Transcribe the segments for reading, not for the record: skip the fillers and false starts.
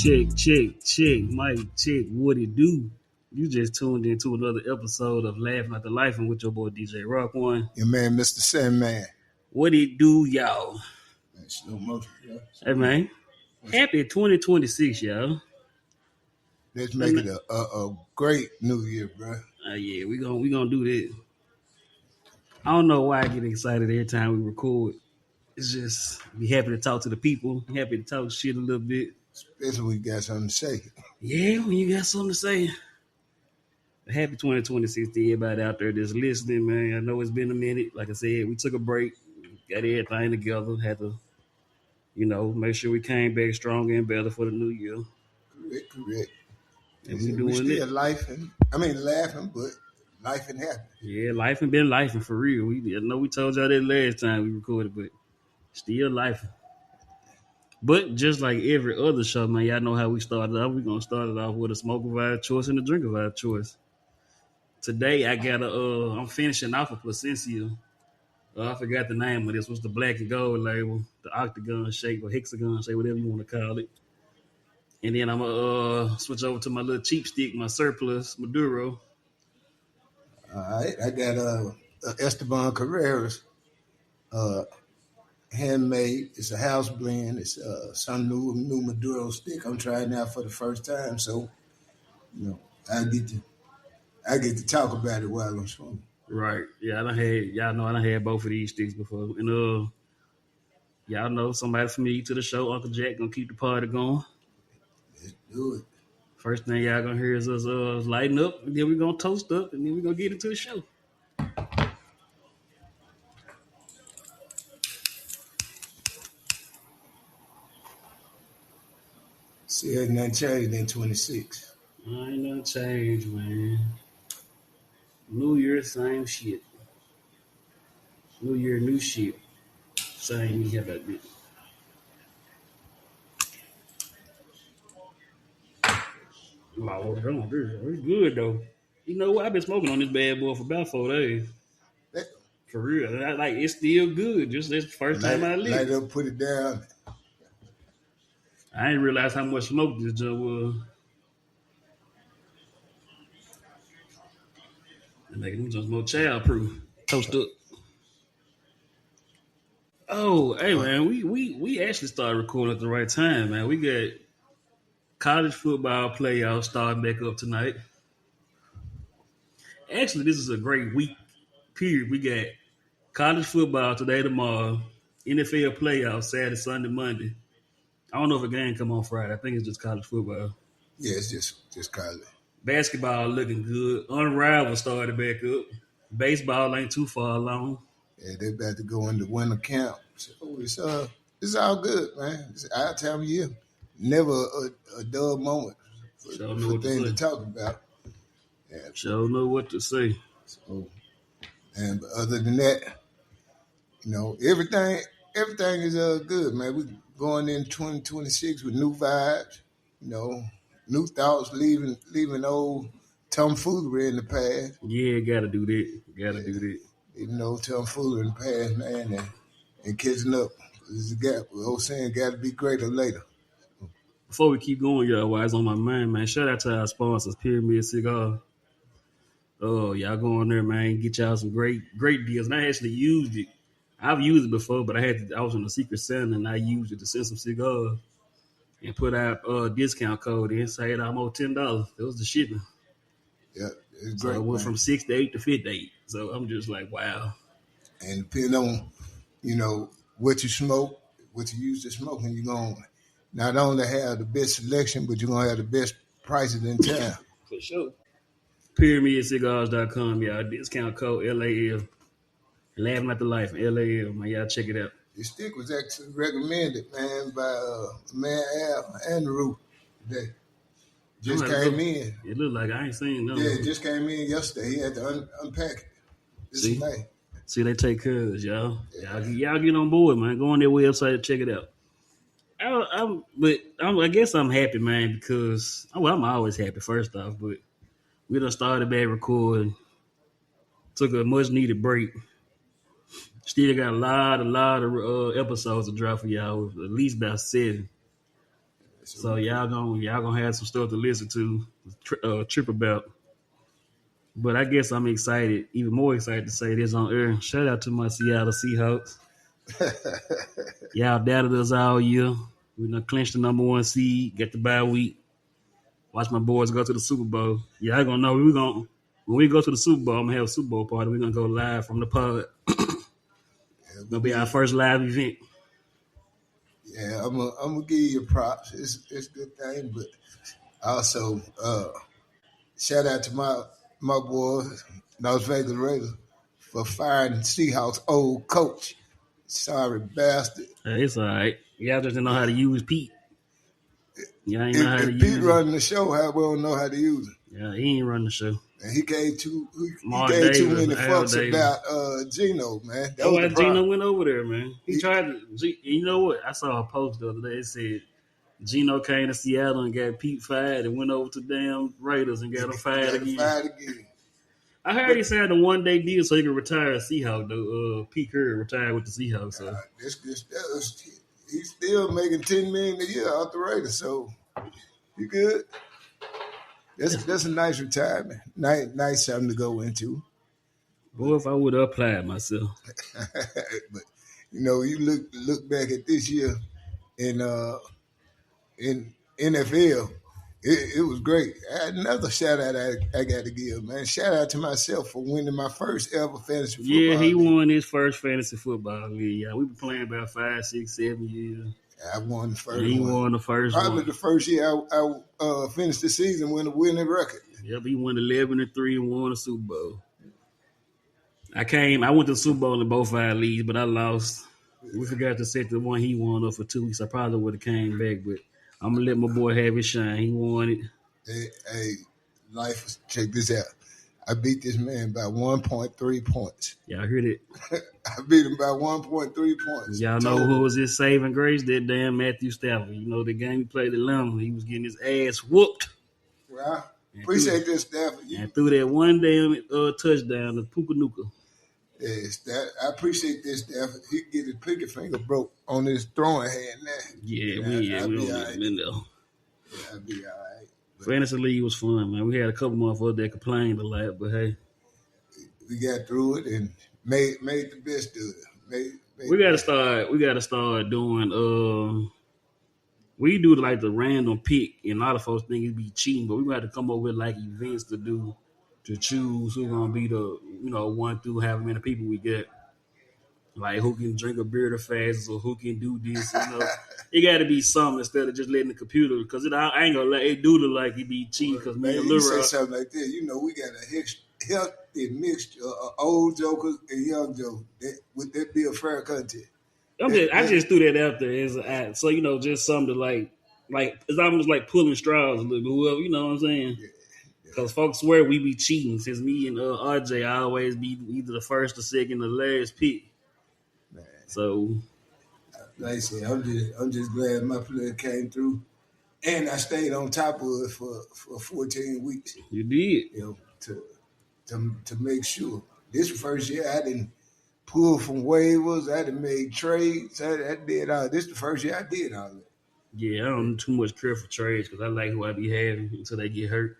Check. Mike, check. What it do? You just tuned into another episode of Laughing at the Life and with your boy DJ Rock One. Your man, Mr. Sandman. What it do, y'all? Man, slow motion, yeah. Hey, man. Happy 2026, y'all. Let's make it a great new year, bro. Yeah, we gonna do that. I don't know why I get excited every time we record. It's just be happy to talk to the people. Happy to talk shit a little bit. Especially when you got something to say. Yeah, when you got something to say. Happy 2026 to everybody out there that's listening, man. I know it's been a minute. Like I said, we took a break, got everything together, had to, make sure we came back stronger and better for the new year. Correct. And we still laughing, but life and happy. Yeah, life and been lifing for real. I know we told y'all that last time we recorded, but still lifing. But just like every other show, man, y'all know how we started off. We're gonna start it off with a smoke of our choice and a drink of our choice. Today I got I'm finishing off a Placencia. I forgot the name of this. What's the black and gold label? The octagon shape or hexagon shape, whatever you want to call it. And then I'm gonna switch over to my little cheap stick, my surplus Maduro. All right, I got Esteban Carreras, handmade. It's a house blend. It's some new Maduro stick. I'm trying out for the first time, so I get to talk about it while I'm smoking. Right. Yeah, I done had both of these sticks before. And y'all know somebody familiar to the show, Uncle Jack, gonna keep the party going. Let's do it. First thing y'all gonna hear is us lighting up, and then we're gonna toast up, and then we're gonna get into the show. See, ain't nothing changed in 26. Ain't nothing changed, man. New Year, same shit. New Year, new shit. Same, you have that bit. Wow, it's good though. You know what? I've been smoking on this bad boy for about 4 days. For real. It's still good. Just this first time I lit. Light up, put it down. I didn't realize how much smoke this joint was. Making them just more child proof. Toast up. Oh, hey man, we actually started recording at the right time, man. We got college football playoffs starting back up tonight. Actually, this is a great week period. We got college football today, tomorrow, NFL playoffs Saturday, Sunday, Monday. I don't know if a game come on Friday. I think it's just college football. Yeah, it's just college. Basketball looking good. Unrivaled started back up. Baseball ain't too far along. Yeah, they about to go into winter camp. So it's all good, man. It's our time of year. Never a dull moment for things to talk about. Yeah. Sure know what to say. So, but other than that, everything is good, man. We going in 2026 with new vibes, new thoughts, leaving old tomfoolery in the past. Yeah, gotta do that. Leaving old tomfoolery in the past, man, and catching up. There's a gap. The old saying, got to be greater later. Before we keep going, y'all, while it's on my mind, man, shout out to our sponsors, Pyramid Cigar. Oh, y'all go on there, man, get y'all some great deals. And I actually used it. I've used it before, but I was on the Secret Santa, and I used it to send some cigars and put out a discount code in, saved almost $10. It was the shipping. Yeah, it's so great. It went from 6 to 8 to 58. So I'm just like, wow. And depending on, what you smoke, what you use to smoke, and you're going to not only have the best selection, but you're going to have the best prices in town. For sure. PyramidCigars.com, y'all. Discount code LAL. Laughing at the Life, LAL, man. Y'all check it out. This stick was actually recommended, man, by man Al and the Root today. Just came in. It looked like I ain't seen no. Yeah, it just came in yesterday. He had to unpack it. See, they take care of us, y'all. Yeah. Y'all get on board, man. Go on their website and check it out. I guess I'm happy, man, because I'm always happy. First off, but we done started back recording. Took a much needed break. Still got a lot of episodes to drop for y'all. At least about 7. So y'all gonna have some stuff to listen to, trip about. But I guess I'm excited, even more excited to say this on air. Shout out to my Seattle Seahawks. Y'all doubted us all year. We done clinched the number 1 seed, get the bye week. Watch my boys go to the Super Bowl. Y'all gonna know when we go to the Super Bowl, I'm gonna have a Super Bowl party. We're gonna go live from the pod. Gonna be our first live event. Yeah, I'm gonna give you props. It's a good thing, but also shout out to my boys, Las Vegas Raiders, for firing Seahawks old coach. Sorry bastard. It's all right. Y'all just didn't know how to use Pete. Y'all ain't know how to If use Pete running the show, how we don't know how to use it. Yeah, he ain't running the show. And he gave too Davis, many fucks about Gino, man. That's why Gino went over there, man. He tried to. You know what? I saw a post the other day. It said Gino came to Seattle and got Pete fired and went over to damn Raiders and got him fired again. I heard he signed a 1-day deal so he could retire as Seahawk. Though Pete Curry retired with the Seahawks. So he's still making $10 million a year out the Raiders, so you good. That's a nice retirement. Nice something to go into. Boy, if I would have applied myself. But you look back at this year in NFL, it was great. Another shout out I got to give, man. Shout out to myself for winning my first ever fantasy football league. Yeah, he won his first fantasy football league. Yeah, we been playing about 5, 6, 7 years. I won the first one. He won the first one. Probably the first year I finished the season with a winning record. Yep, he won 11-3 and won the Super Bowl. I went to the Super Bowl in both our leagues, but I lost. We forgot to set the one he won up for 2 weeks. I probably would have came back, but I'm going to let my boy have his shine. He won it. Hey, life, check this out. I beat this man by 1.3 points. Y'all heard it. I beat him by 1.3 points. Y'all know who was his saving grace? That damn Matthew Stafford. You know, the game he played at Atlanta, he was getting his ass whooped. Well, appreciate this, Stafford. And threw that one damn touchdown to Puka-Nuka. Yes, I appreciate this, Stafford. He can get his pinky finger broke on his throwing hand now. We don't get him in there. I'll be all right. Fantasy League was fun, man. We had a couple motherfuckers that complained a lot, but hey. We got through it and made the best of it. We gotta start doing we do like the random pick, and a lot of folks think it'd be cheating, but we got to come up with like events to choose who's gonna be the 1 through however many people we get. Like who can drink a beer the fastest or who can do this, It got to be something instead of just letting the computer, because I ain't gonna let it do look like it be cheating. Because me and you say something like that, we got a healthy mixture of old jokers and young jokers. Would that be a fair contest? I just threw that out there as an act, so just something to like it's almost like pulling straws a little bit. Whoever, you know what I'm saying? Because folks swear we be cheating. Since me and RJ always be either the first, the second, the last pick. Man. So, like I said, I'm just glad my player came through, and I stayed on top of it for 14 weeks. You did, to make sure. This first year I didn't pull from waivers. I didn't make trades. I did all. This the first year I did all that. Yeah, I don't too much care for trades because I like who I be having until they get hurt.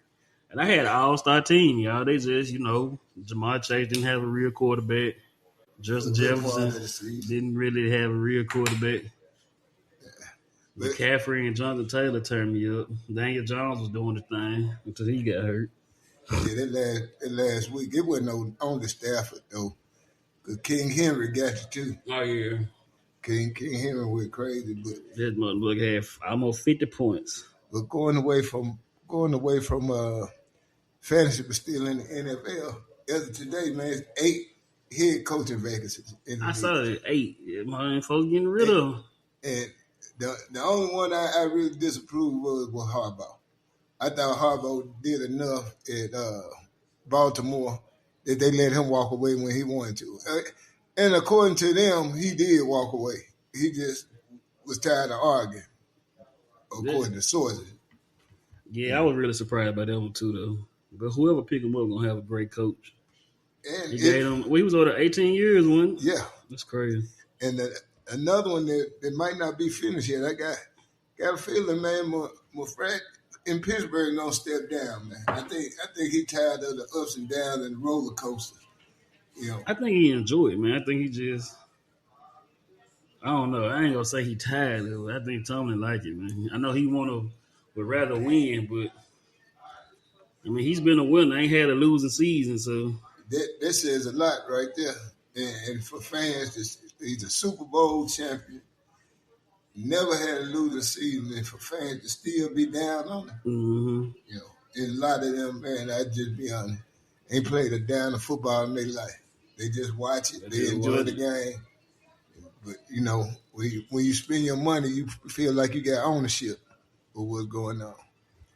And I had an all-star team, y'all. They just, Jamar Chase didn't have a real quarterback. Justin Jefferson didn't really have a real quarterback. McCaffrey and Jonathan Taylor turned me up. Daniel Jones was doing the thing until he got hurt. Yeah, that last week, it wasn't on the Stafford, though. Because King Henry got you, too. Oh, yeah. King Henry went crazy. But that motherfucker had almost 50 points. But going away from fantasy, but still in the NFL, as of today, man, it's 8 head coaching vacancies. I saw it 8. Yeah, man, folks getting rid of them. And the only one I really disapproved was Harbaugh. I thought Harbaugh did enough at Baltimore that they let him walk away when he wanted to. And according to them, he did walk away. He just was tired of arguing, according to sources. Yeah, I was really surprised by that one too, though. But whoever pick him up gonna have a great coach. And he was over 18 years, wasn't he? Yeah, that's crazy. And another one that might not be finished yet. I got a feeling, man. My friend in Pittsburgh gonna step down, man. I think he tired of the ups and downs and the roller coasters. You know, I think he enjoyed it, man. I think he just I don't know. I ain't gonna say he tired of it. I think Tomlin like it, man. I know he would rather win, but I mean he's been a winner. Ain't had a losing season, so that says a lot right there. And for fans, he's a Super Bowl champion. Never had a losing season, and for fans to still be down on him, mm-hmm. you know, and a lot of them, man, I just be honest, ain't played a down of football in their life. They just watch it, they enjoy the game. But you know, when you spend your money, you feel like you got ownership of what's going on.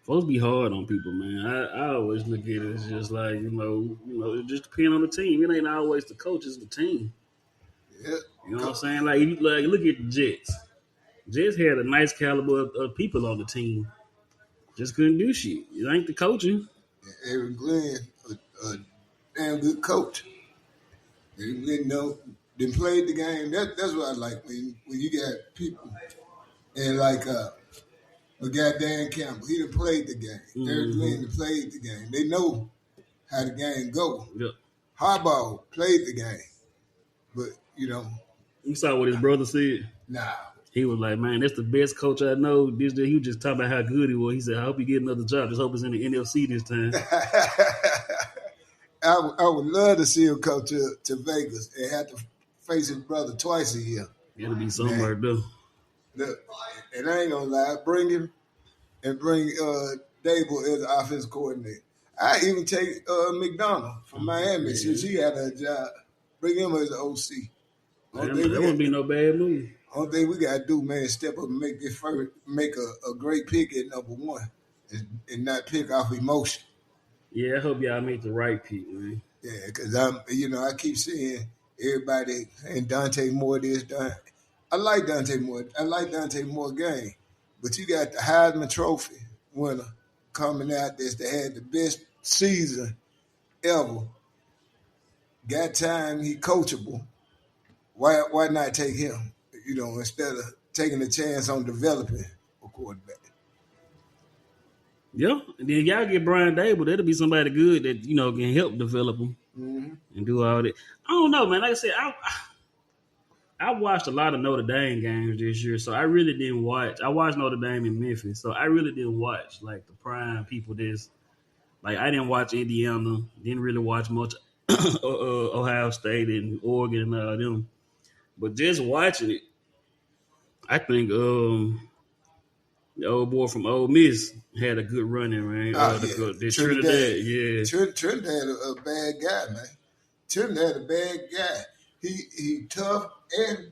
Supposed to be hard on people, man. I always look at it as just like it just depends on the team. It ain't always the coach; it's the team. Yeah. You know what I'm saying? Like, look at the Jets. Jets had a nice caliber of people on the team. Just couldn't do shit. It ain't the coaching. Aaron Glenn, a damn good coach. Aaron Glenn, then played the game. That's what I like when you got people and like my guy Dan Campbell. He done played the game. Mm-hmm. Aaron Glenn done played the game. They know how the game go. Yep. Harbaugh played the game, but you know, you saw what his brother said. Nah. He was like, man, that's the best coach I know. He was just talking about how good he was. He said, I hope you get another job. Just hope it's in the NFC this time. I would love to see him come to Vegas and have to face his brother twice a year. It'll be somewhere, though. Look, and I ain't gonna lie, bring him and bring Dable as the offensive coordinator. I even take McDonald from Miami since he had a job. Bring him as the OC. That wouldn't be no bad move. Only thing we gotta do, man, is step up and make a great pick at number one, and not pick off emotion. Yeah, I hope y'all make the right pick, man. Yeah, because I keep seeing everybody saying Dante Moore this, Dante. I like Dante Moore. I like Dante Moore game, but you got the Heisman Trophy winner coming out that had the best season ever. Got time, he coachable. Why not take him? Instead of taking a chance on developing a quarterback. Yeah, and then y'all get Brian Dable. That'll be somebody good that can help develop him and do all that. I don't know, man. Like I said, I watched a lot of Notre Dame games this year, so I really didn't watch. I watched Notre Dame in Memphis, so I really didn't watch like the prime people. Like I didn't watch Indiana, didn't really watch much Ohio State and Oregon and all them. But just watching it, I think the old boy from Ole Miss had a good running, man. The Trinidad, yeah. Trinidad a bad guy, man. Trinidad a bad guy. He tough, and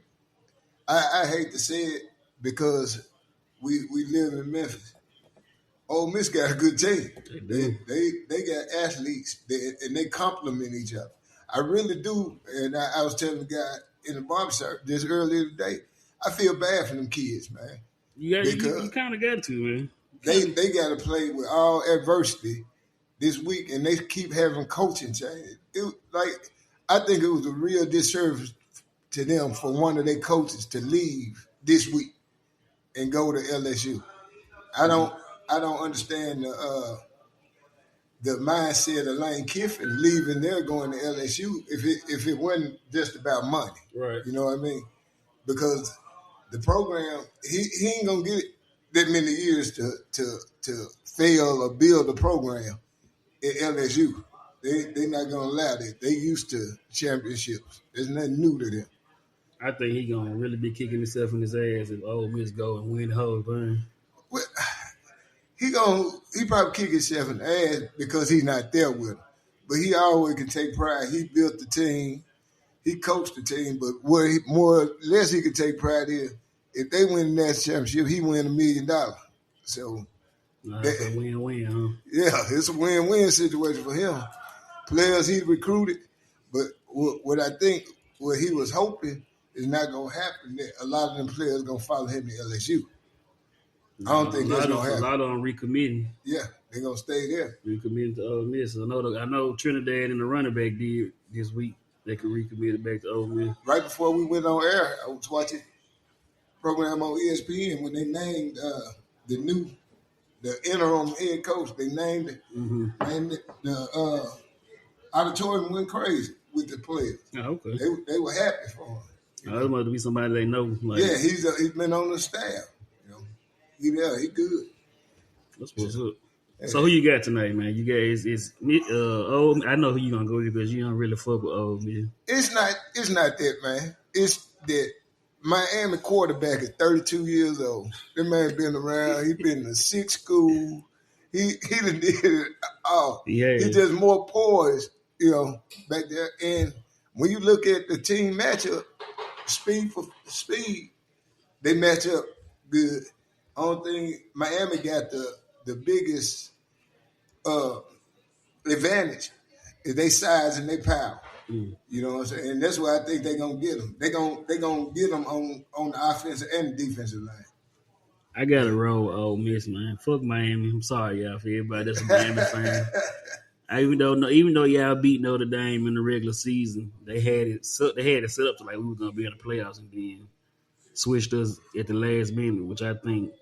I hate to say it because we live in Memphis. Ole Miss got a good team. They got athletes, and they complement each other. I really do, and I was telling the guy in the barbershop just earlier today, I feel bad for them kids, man. You kind of got to, man. They got to play with all adversity this week, and they keep having coaching changes. I think it was a real disservice to them for one of their coaches to leave this week and go to LSU. I don't understand the mindset of Lane Kiffin leaving there going to LSU if it wasn't just about money. Right. You know what I mean? Because the program, he ain't gonna get that many years to fail or build a program at LSU. They're not gonna allow that. They used to championships. There's nothing new to them. I think he's gonna really be kicking himself in his ass if Ole Miss go and win the whole thing. Well, he probably kick himself in the ass because he's not there with him. But he always can take pride. He built the team. He coached the team. But where more or less he can take pride is if they win the national championship, he win $1 million. So it's a win-win, huh? Yeah, it's a win-win situation for him. Players he recruited, but what I think what he was hoping is not going to happen. That a lot of them players going to follow him to LSU. I don't think that's going to happen. A lot of them recommitting. Yeah, they're going to stay there. Recommitting to Ole Miss. I know Trinidad and the running back did this week. They could recommit it back to Ole Miss. Right before we went on air, I was watching program on ESPN when they named the interim head coach. They Mm-hmm. named it the auditorium went crazy with the players. Oh, okay. They were happy for him. It must be somebody they know. Like, Yeah, he's been on the staff. You know, he good. that's So, what's up. yeah. So who you got tonight, man? You guys is I know who you gonna go with because you don't really fuck with old man. It's not that, man. It's that Miami quarterback is 32 years old. That man been around. He been to 6 schools. He done did it all. Yeah. He just more poised, back there. And when you look at the team matchup, speed for speed, they match up good. Only thing Miami got the biggest advantage is they size and they power. Mm. You know what I'm saying? And that's why I think they're gonna get them. They gonna get them on the offensive and the defensive line. I gotta roll with Ole Miss, man. Fuck Miami. I'm sorry, y'all, for everybody that's a Miami fan. Even though y'all beat Notre Dame in the regular season, they had it set up to like we were gonna be in the playoffs and then switched us at the last minute, which I think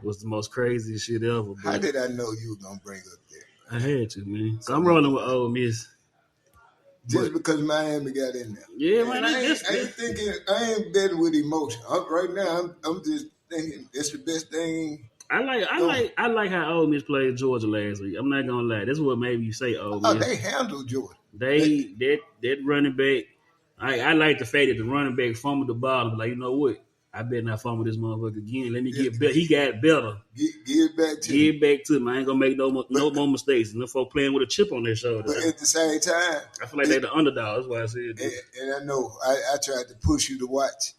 was the most craziest shit ever. How But did I know you were gonna bring up that? I had to, man. So I'm rolling with Ole Miss. Just because Miami got in there. Yeah, man. I ain't betting with emotion. Right now, I'm just thinking it's the best thing. I like how Ole Miss played Georgia last week. I'm not gonna lie. That's what made me say Ole Miss. Oh, they handled Georgia. That running back. I like the fact that the running back fumbled the ball. But like, you know what? I better not fumble this motherfucker again. Let me get better. He got better. Give it back to Give it back to him. I ain't gonna make no more mistakes. And the folk playing with a chip on their shoulder. But at the same time, I feel like they're the underdog. That's why I said that. And I know I tried to push you to watch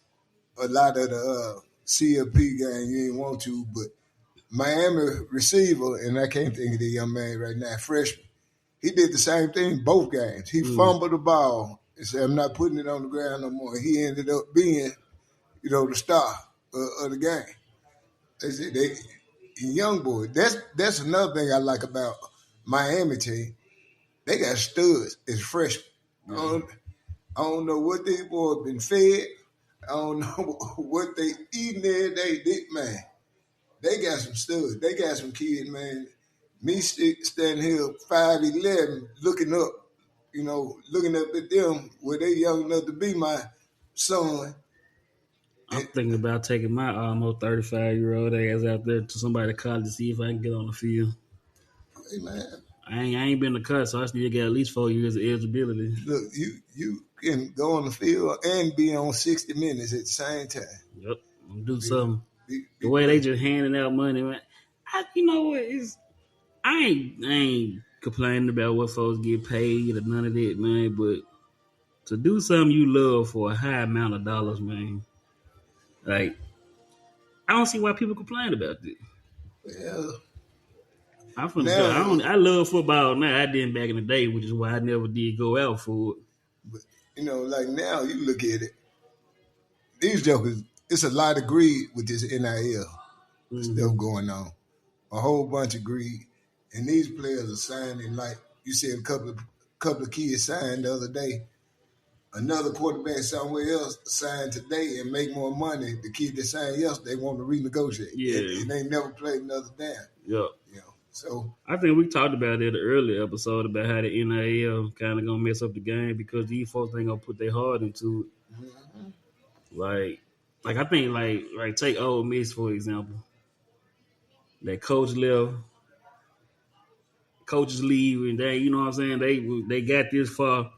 a lot of the CFP game. You didn't want to, but Miami receiver, and I can't think of the young man right now, freshman. He did the same thing both games. He fumbled the ball and said, "I'm not putting it on the ground no more." He ended up being, the star of the game. They said young boy. That's another thing I like about Miami team. They got studs as freshmen. I don't know what these boys been fed. I don't know what they eating every day. Man, they got some studs. They got some kids, man. Me standing here 5'11", looking up, looking up at them where they young enough to be my son. I'm thinking about taking my almost 35-year-old ass out there to somebody to college to see if I can get on the field. Hey, man. I ain't been to cut, so I still got at least 4 years of eligibility. Look, you can go on the field and be on 60 Minutes at the same time. Yep, do something. The way they just handing out money, man. You know what? I ain't complaining about what folks get paid or none of that, man. But to do something you love for a high amount of dollars, man, like I don't see why people complain about it. Yeah. I love football now. I didn't back in the day, which is why I never did go out for it. But like now you look at it, these jokers, it's a lot of greed with this NIL stuff going on. A whole bunch of greed. And these players are signing, like you said, a couple of kids signed the other day. Another quarterback somewhere else signed today and make more money. The kid that signed yesterday want to renegotiate. Yeah. And they never played another down. Yeah. So I think we talked about it in the earlier episode about how the NIL kind of gonna mess up the game because these folks ain't gonna put their heart into it. Mm-hmm. Like I think like take Ole Miss for example. That coach left, coaches leave, and they, you know what I'm saying, they got this far.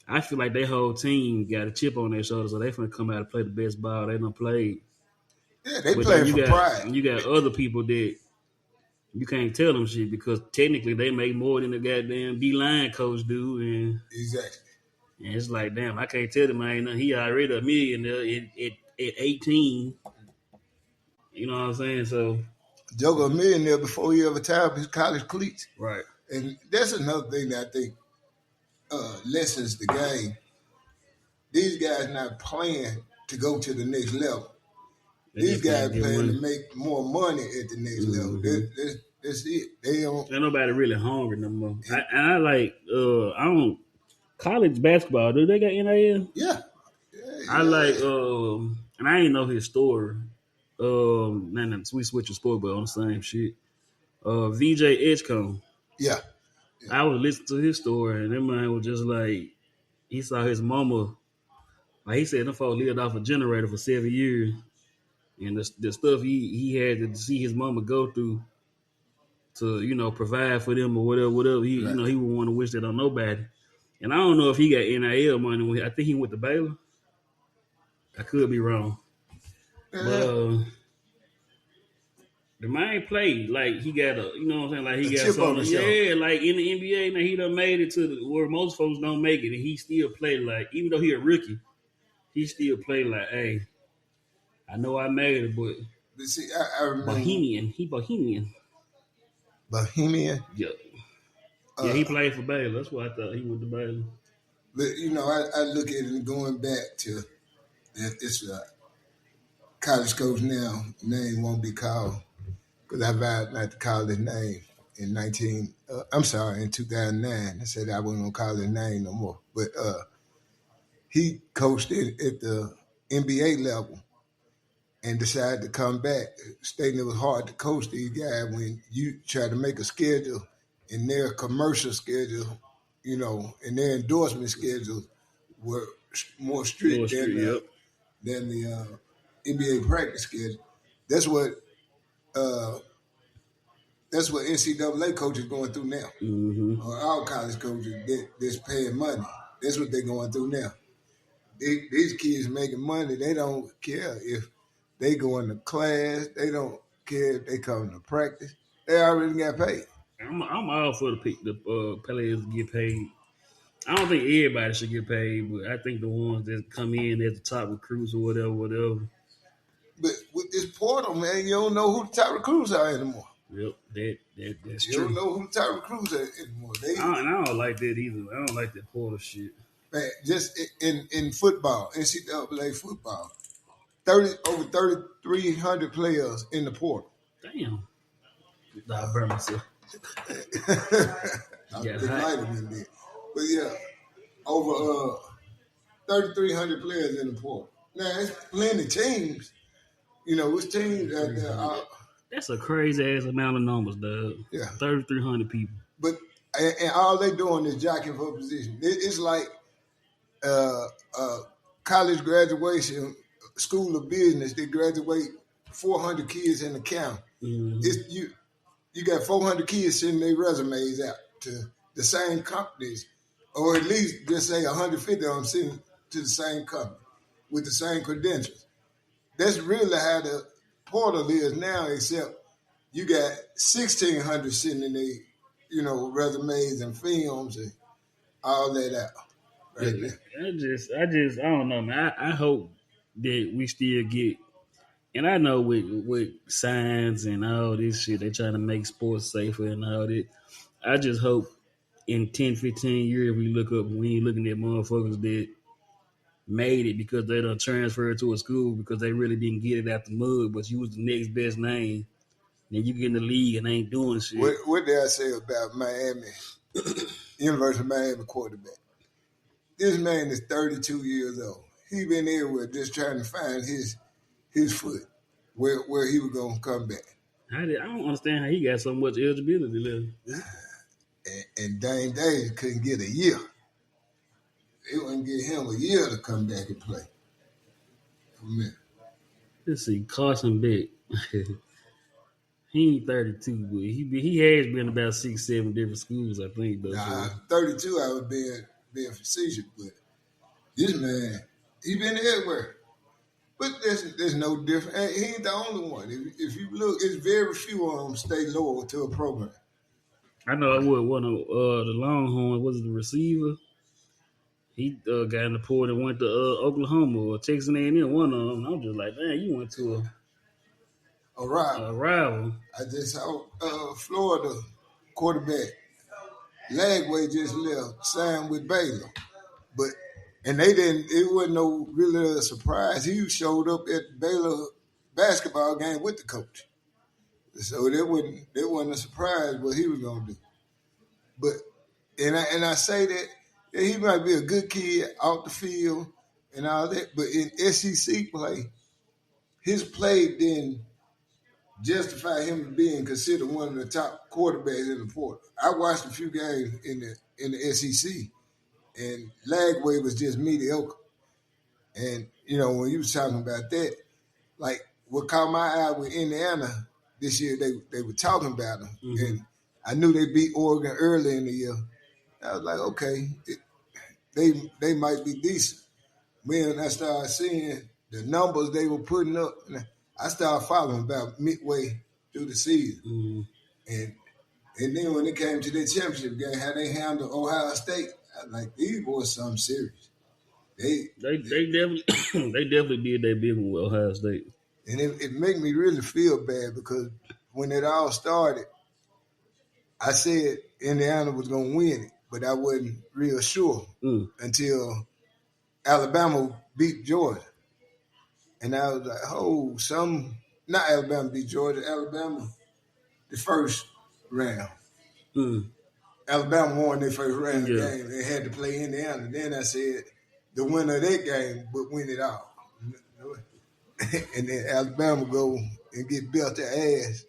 I feel like their whole team got a chip on their shoulder, so they finna come out and play the best ball they done played. Yeah, they play for pride. You got other people that you can't tell them shit because technically they make more than the goddamn D-line coach do. And exactly. And it's like, damn, I can't tell him I ain't nothing. He already a millionaire at 18. You know what I'm saying? So Joker a millionaire before he ever tied up his college cleats. Right. And that's another thing that I think lessens the game. These guys not playing to go to the next level. These guys playing to make more money at the next level. That's it. Ain't nobody really hungry no more. I like I don't college basketball. Do they got NIL? Yeah. I like and I ain't know his story. We switch the sport, but on the same shit. VJ Edgecombe. Yeah, yeah, I was listening to his story, and that man was just like he saw his mama. Like he said, the folks lived off a generator for 7 years, and the stuff he had to see his mama go through to provide for them or whatever. He right. he would want to wish that on nobody. And I don't know if he got NIL money. I think he went to Baylor. I could be wrong, but Yeah, the man played like he got a, what I'm saying, like he a got chip on something. the shoulder. Yeah, like in the NBA, now he done made it to where most folks don't make it, and he still played like, even though he a rookie, he still played like, hey, I know I made it, but But see, I remember Bohemian. Bohemian. Yeah, yeah, he Uh, played for Baylor. That's why I thought he went to Baylor. but I look at it and going back to it's a college coach now. Name won't be called because I vowed not to call his name in 19. I'm sorry, in 2009. I said I wasn't gonna call his name no more. But he coached at the NBA level and decided to come back, stating it was hard to coach these guys when you try to make a schedule and their commercial schedule, and their endorsement schedules were more More strict street, yep. than the NBA practice schedule. That's what uh, that's what NCAA coaches going through now, Mm-hmm. or our college coaches that's paying money. That's what they're going through now. These kids making money. They don't care if they go into class. They don't care if they come to practice. They already got paid. I'm all for the players to get paid. I don't think everybody should get paid, but I think the ones that come in as the top recruits or whatever. But with this portal, man, you don't know who the top recruits are anymore. Yep, that's You don't true. know who the top recruits are anymore. I don't like that either. I don't like that portal shit. Man, just in football, NCAA football, over 3,300 players in the portal. Damn. I burn myself. I Yeah, think hot. might have been there, but yeah, over 3,300 players in the portal. Now it's plenty teams. It's teams out there. 300. That's a crazy ass amount of numbers, dog. Yeah, 3,300 people. but and all they doing is jockeying for position. It's like uh, uh, college graduation, school of business. They graduate 400 kids in the county. Mm-hmm. It's you got 400 kids sending their resumes out to the same companies, or at least just say 150 of them sending to the same company with the same credentials. That's really how the portal is now, except you got 1,600 sitting in their, resumes and films and all that out right Yeah, there. I don't know, man. I hope that we still get, and I know with signs and all this shit, they trying to make sports safer and all that. I just hope in 10, 15 years we look up, we ain't looking at motherfuckers that made it because they done transferred to a school because they really didn't get it out the mud, but you was the next best name. Then you get in the league and ain't doing shit. What did I say about Miami, University of Miami quarterback? This man is 32 years old. He been everywhere just trying to find his foot where he was gonna come back. I don't understand how he got so much eligibility left. And Dame Davis couldn't get a year. They wouldn't give him a year to come back and play for me. Let's see, Carson Beck. He ain't 32, but he has been about 6, 7 different schools, I think, though. Now, So 32, I was being facetious, but this man, he been everywhere. But there's no different. He ain't the only one. If you look, it's very few of them stay loyal to a program. I know one of the Longhorns was the receiver. He got in the port and went to Oklahoma or Texas A&M. One of them. I'm just like, man, you went to A rival. a rival. I just saw Florida quarterback Lagway just left, signed with Baylor, but and they didn't. It wasn't no really a surprise. He showed up at the Baylor basketball game with the coach, so that wasn't a surprise what he was gonna do. But and I say that he might be a good kid off the field and all that, but in SEC play, his play didn't justify him being considered one of the top quarterbacks in the portal. I watched a few games in the SEC, and Lagway was just mediocre. And when you was talking about that, like what caught my eye with Indiana this year, they were talking about them, and I knew they beat Oregon early in the year. I was like, okay, they might be decent. When I started seeing the numbers they were putting up, I started following about midway through the season, and then when it came to the championship game, how they handled Ohio State, I was like, these boys something serious. They definitely they definitely did that big one with Ohio State. And it made me really feel bad because when it all started, I said Indiana was going to win it, but I wasn't real sure until Alabama beat Georgia. And I was like, oh, not Alabama beat Georgia, Alabama, the first round. Alabama won their first round game. They had to play Indiana. Then I said, the winner of that game would win it all. And then Alabama go and get belted ass.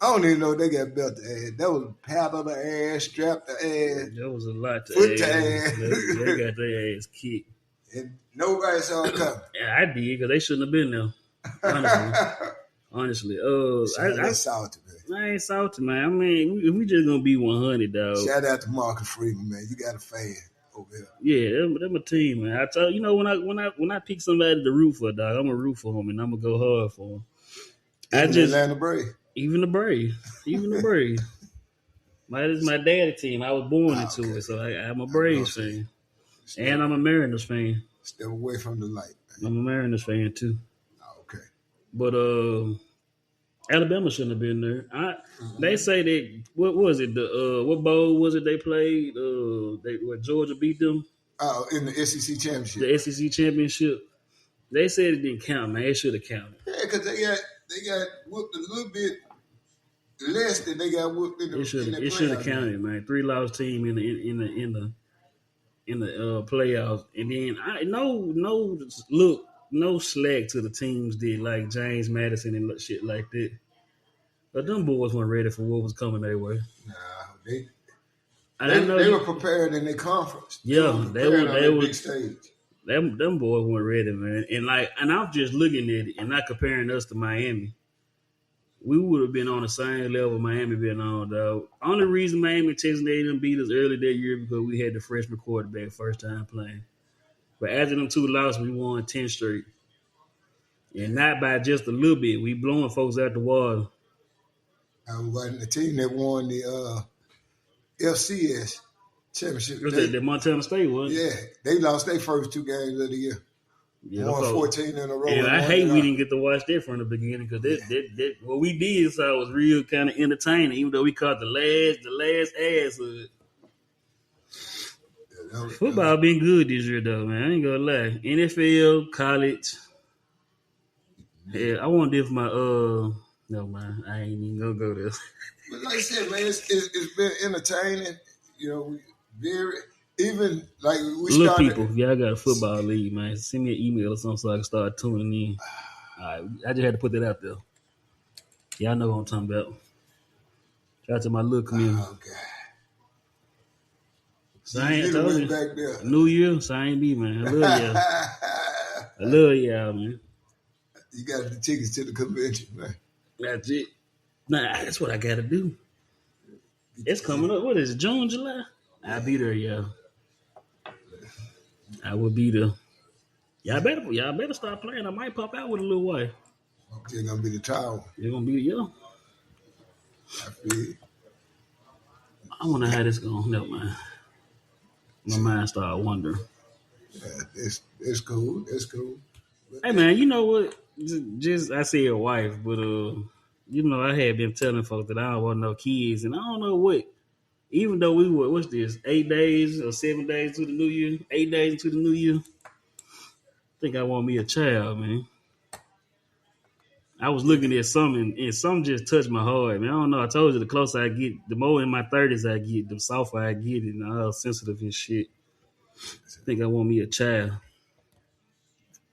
I don't even know if they got belted ass. That was paddle the ass, strap the ass. That was a lot to foot ass. To ass. They got their ass kicked. And nobody saw it coming. Yeah, I did because they shouldn't have been there. Honestly. I salty, man. I ain't salty, man. I mean, if we just gonna be 100, dog. Shout out to Marcus Freeman, man. You got a fan over here. Yeah, they're my team, man. I tell you, when I pick somebody to root for, dog, I'm gonna root for him and I'm gonna go hard for him. Atlanta Braves. Even the Braves. This is my daddy team. I was born into it, so I'm a Braves fan. And I'm a Mariners fan. Step away from the light, man. I'm a Mariners fan too. Okay. But Alabama shouldn't have been there. They say that what was it? What bowl was it they played? Georgia beat them? In the SEC championship. The SEC championship. They said it didn't count, man. It should have counted. Yeah, because they got whooped a little bit less than they got whooped in the. It should have counted, man. 3-loss team in the playoffs, and then no slack to the teams did like James Madison and shit like that. But them boys weren't ready for what was coming their way. Nah, they were prepared in their conference. Yeah, they were big stage. Them boys weren't ready, man. And I'm just looking at it and not comparing us to Miami. We would have been on the same level Miami been on, though. Only reason Miami Texas A&M beat us early that year because we had the freshman quarterback first time playing. But after them 2 losses, we won 10 straight. And not by just a little bit. We blowing folks out the water. I was watching the team that won the FCS championship. Was that Montana State, wasn't it? Yeah. They lost their first 2 games of the year. Yeah, won 14 in a row. And I hate we didn't get to watch that from the beginning because that what we did was real kind of entertaining, even though we caught the last ass of it. Football been good this year, though, man. I ain't gonna lie. NFL, college. Yeah, I want to do for my no, man. I ain't even gonna go there. But like I said, man, it's been entertaining. Very even like we started. Little people, y'all got a football league, man. Send me an email or something so I can start tuning in. All right, I just had to put that out there. Y'all know what I'm talking about. Shout out to my little community. Oh, God. So I ain't told you. Back there. New Year, so I ain't me, man. I love y'all. I love y'all, man. You got the tickets to the convention, man. That's it. Nah, that's what I got to do. It's coming up. What is it, June, July? I'll be there, y'all. I will be there. Y'all better start playing. I might pop out with a little wife. You're going to be the child. You're going to be the young. I feel it. I wonder how this going to help, man. My mind started wondering. Yeah, it's cool. It's cool. But hey, man, you know what? Just I say a wife, but I had been telling folks that I don't want no kids, and I don't know what. Even though we were, what's this, 8 days or 7 days to the new year? 8 days into the new year. I think I want me a child, man. I was looking at something, and something just touched my heart, man. I don't know. I told you, the closer I get, the more in my 30s I get, the softer I get, and all sensitive and shit. I think I want me a child.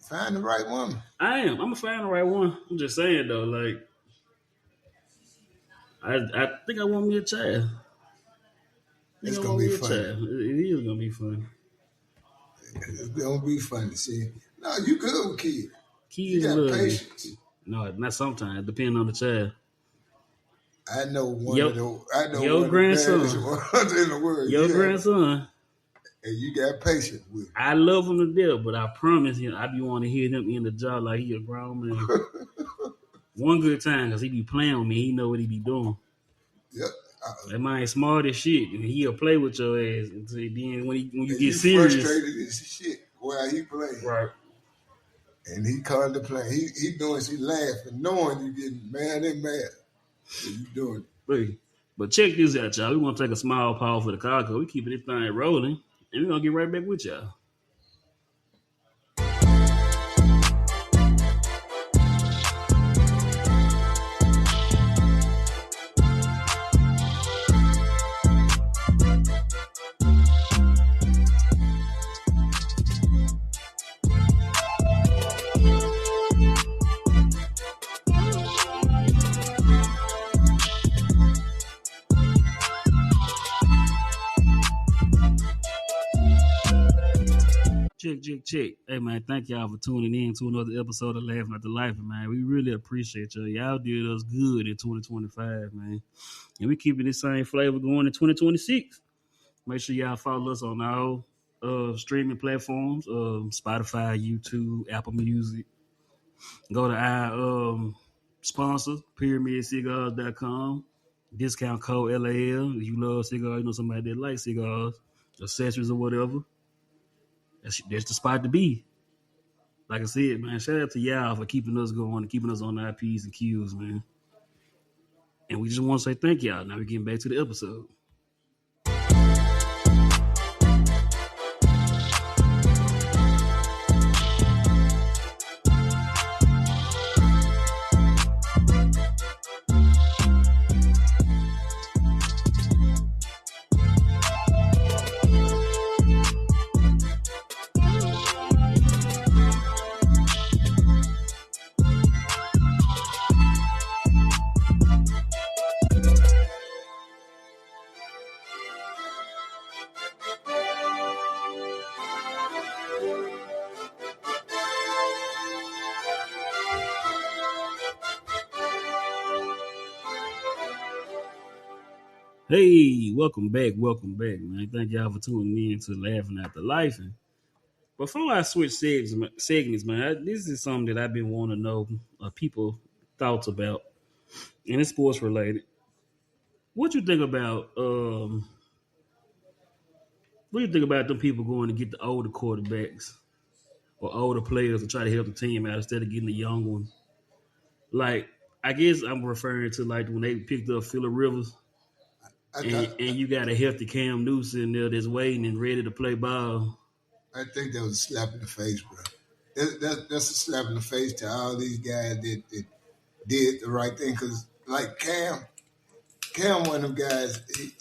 Find the right woman. I am. I'm gonna find the right one. I'm just saying though, like I think I want me a child. I think It's I gonna want be me a funny. child. It is gonna be fun. It's gonna be funny. See, no, you good with kids. You Kids got love me. patience. No, not sometimes. Depending on the child. I know Yo, one your of the baddest grandson, ones in the world. your grandson. And you got patience with I love him to death, but I promise you, I be wanting to hear him in the jaw like he a grown man. him. One good time, cause he be playing with me. He know what he be doing. Yep. That man smart as shit. And he'll play with your ass. And then when you And get you serious, frustrated as shit while he playing. right? And he contemplating. He doing she laughing, knowing you getting mad and mad. So you doing it. But check this out, y'all. We want to take a small pause for the car because we keeping this thing rolling, and we're gonna get right back with y'all. Check. Hey man, thank y'all for tuning in to another episode of Laughing at the Life, man. We really appreciate y'all. Y'all did us good in 2025, man. And we keeping this same flavor going in 2026. Make sure y'all follow us on all streaming platforms, Spotify, YouTube, Apple Music. Go to our sponsor, pyramidcigars.com. Discount code LAL. If you love cigars, you know somebody that likes cigars, accessories or whatever. That's the spot to be. Like I said, man, shout out to y'all for keeping us going and keeping us on our P's and Q's, man. And we just want to say thank y'all. Now we're getting back to the episode. Hey, welcome back, man. Thank y'all for tuning in to Laughing at the Life. And before I switch segments, man, this is something that I've been wanting to know people thoughts about, and it's sports related. What you think about? What do you think about them people going to get the older quarterbacks or older players to try to help the team out instead of getting the young ones? Like, I guess I'm referring to like when they picked up Phillip Rivers. I And, thought and you got a healthy Cam Newton in there that's waiting and ready to play ball. I think that was a slap in the face, bro. That's a slap in the face to all these guys that did the right thing. Because like Cam one of them guys. He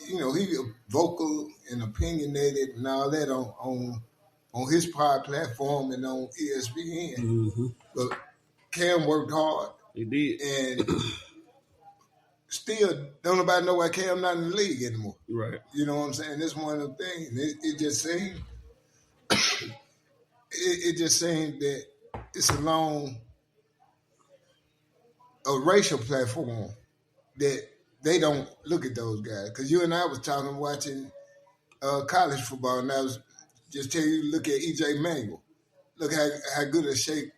vocal and opinionated and all that on his pod platform and on ESPN. Mm-hmm. But Cam worked hard He did. and still don't nobody know why Cam not in the league anymore. Right. You know what I'm saying? That's one of the things. It just seemed it just seemed that it's a racial platform that they don't look at those guys. Because you and I was watching college football, and I was just telling you, look at EJ Manuel. Look how good a shape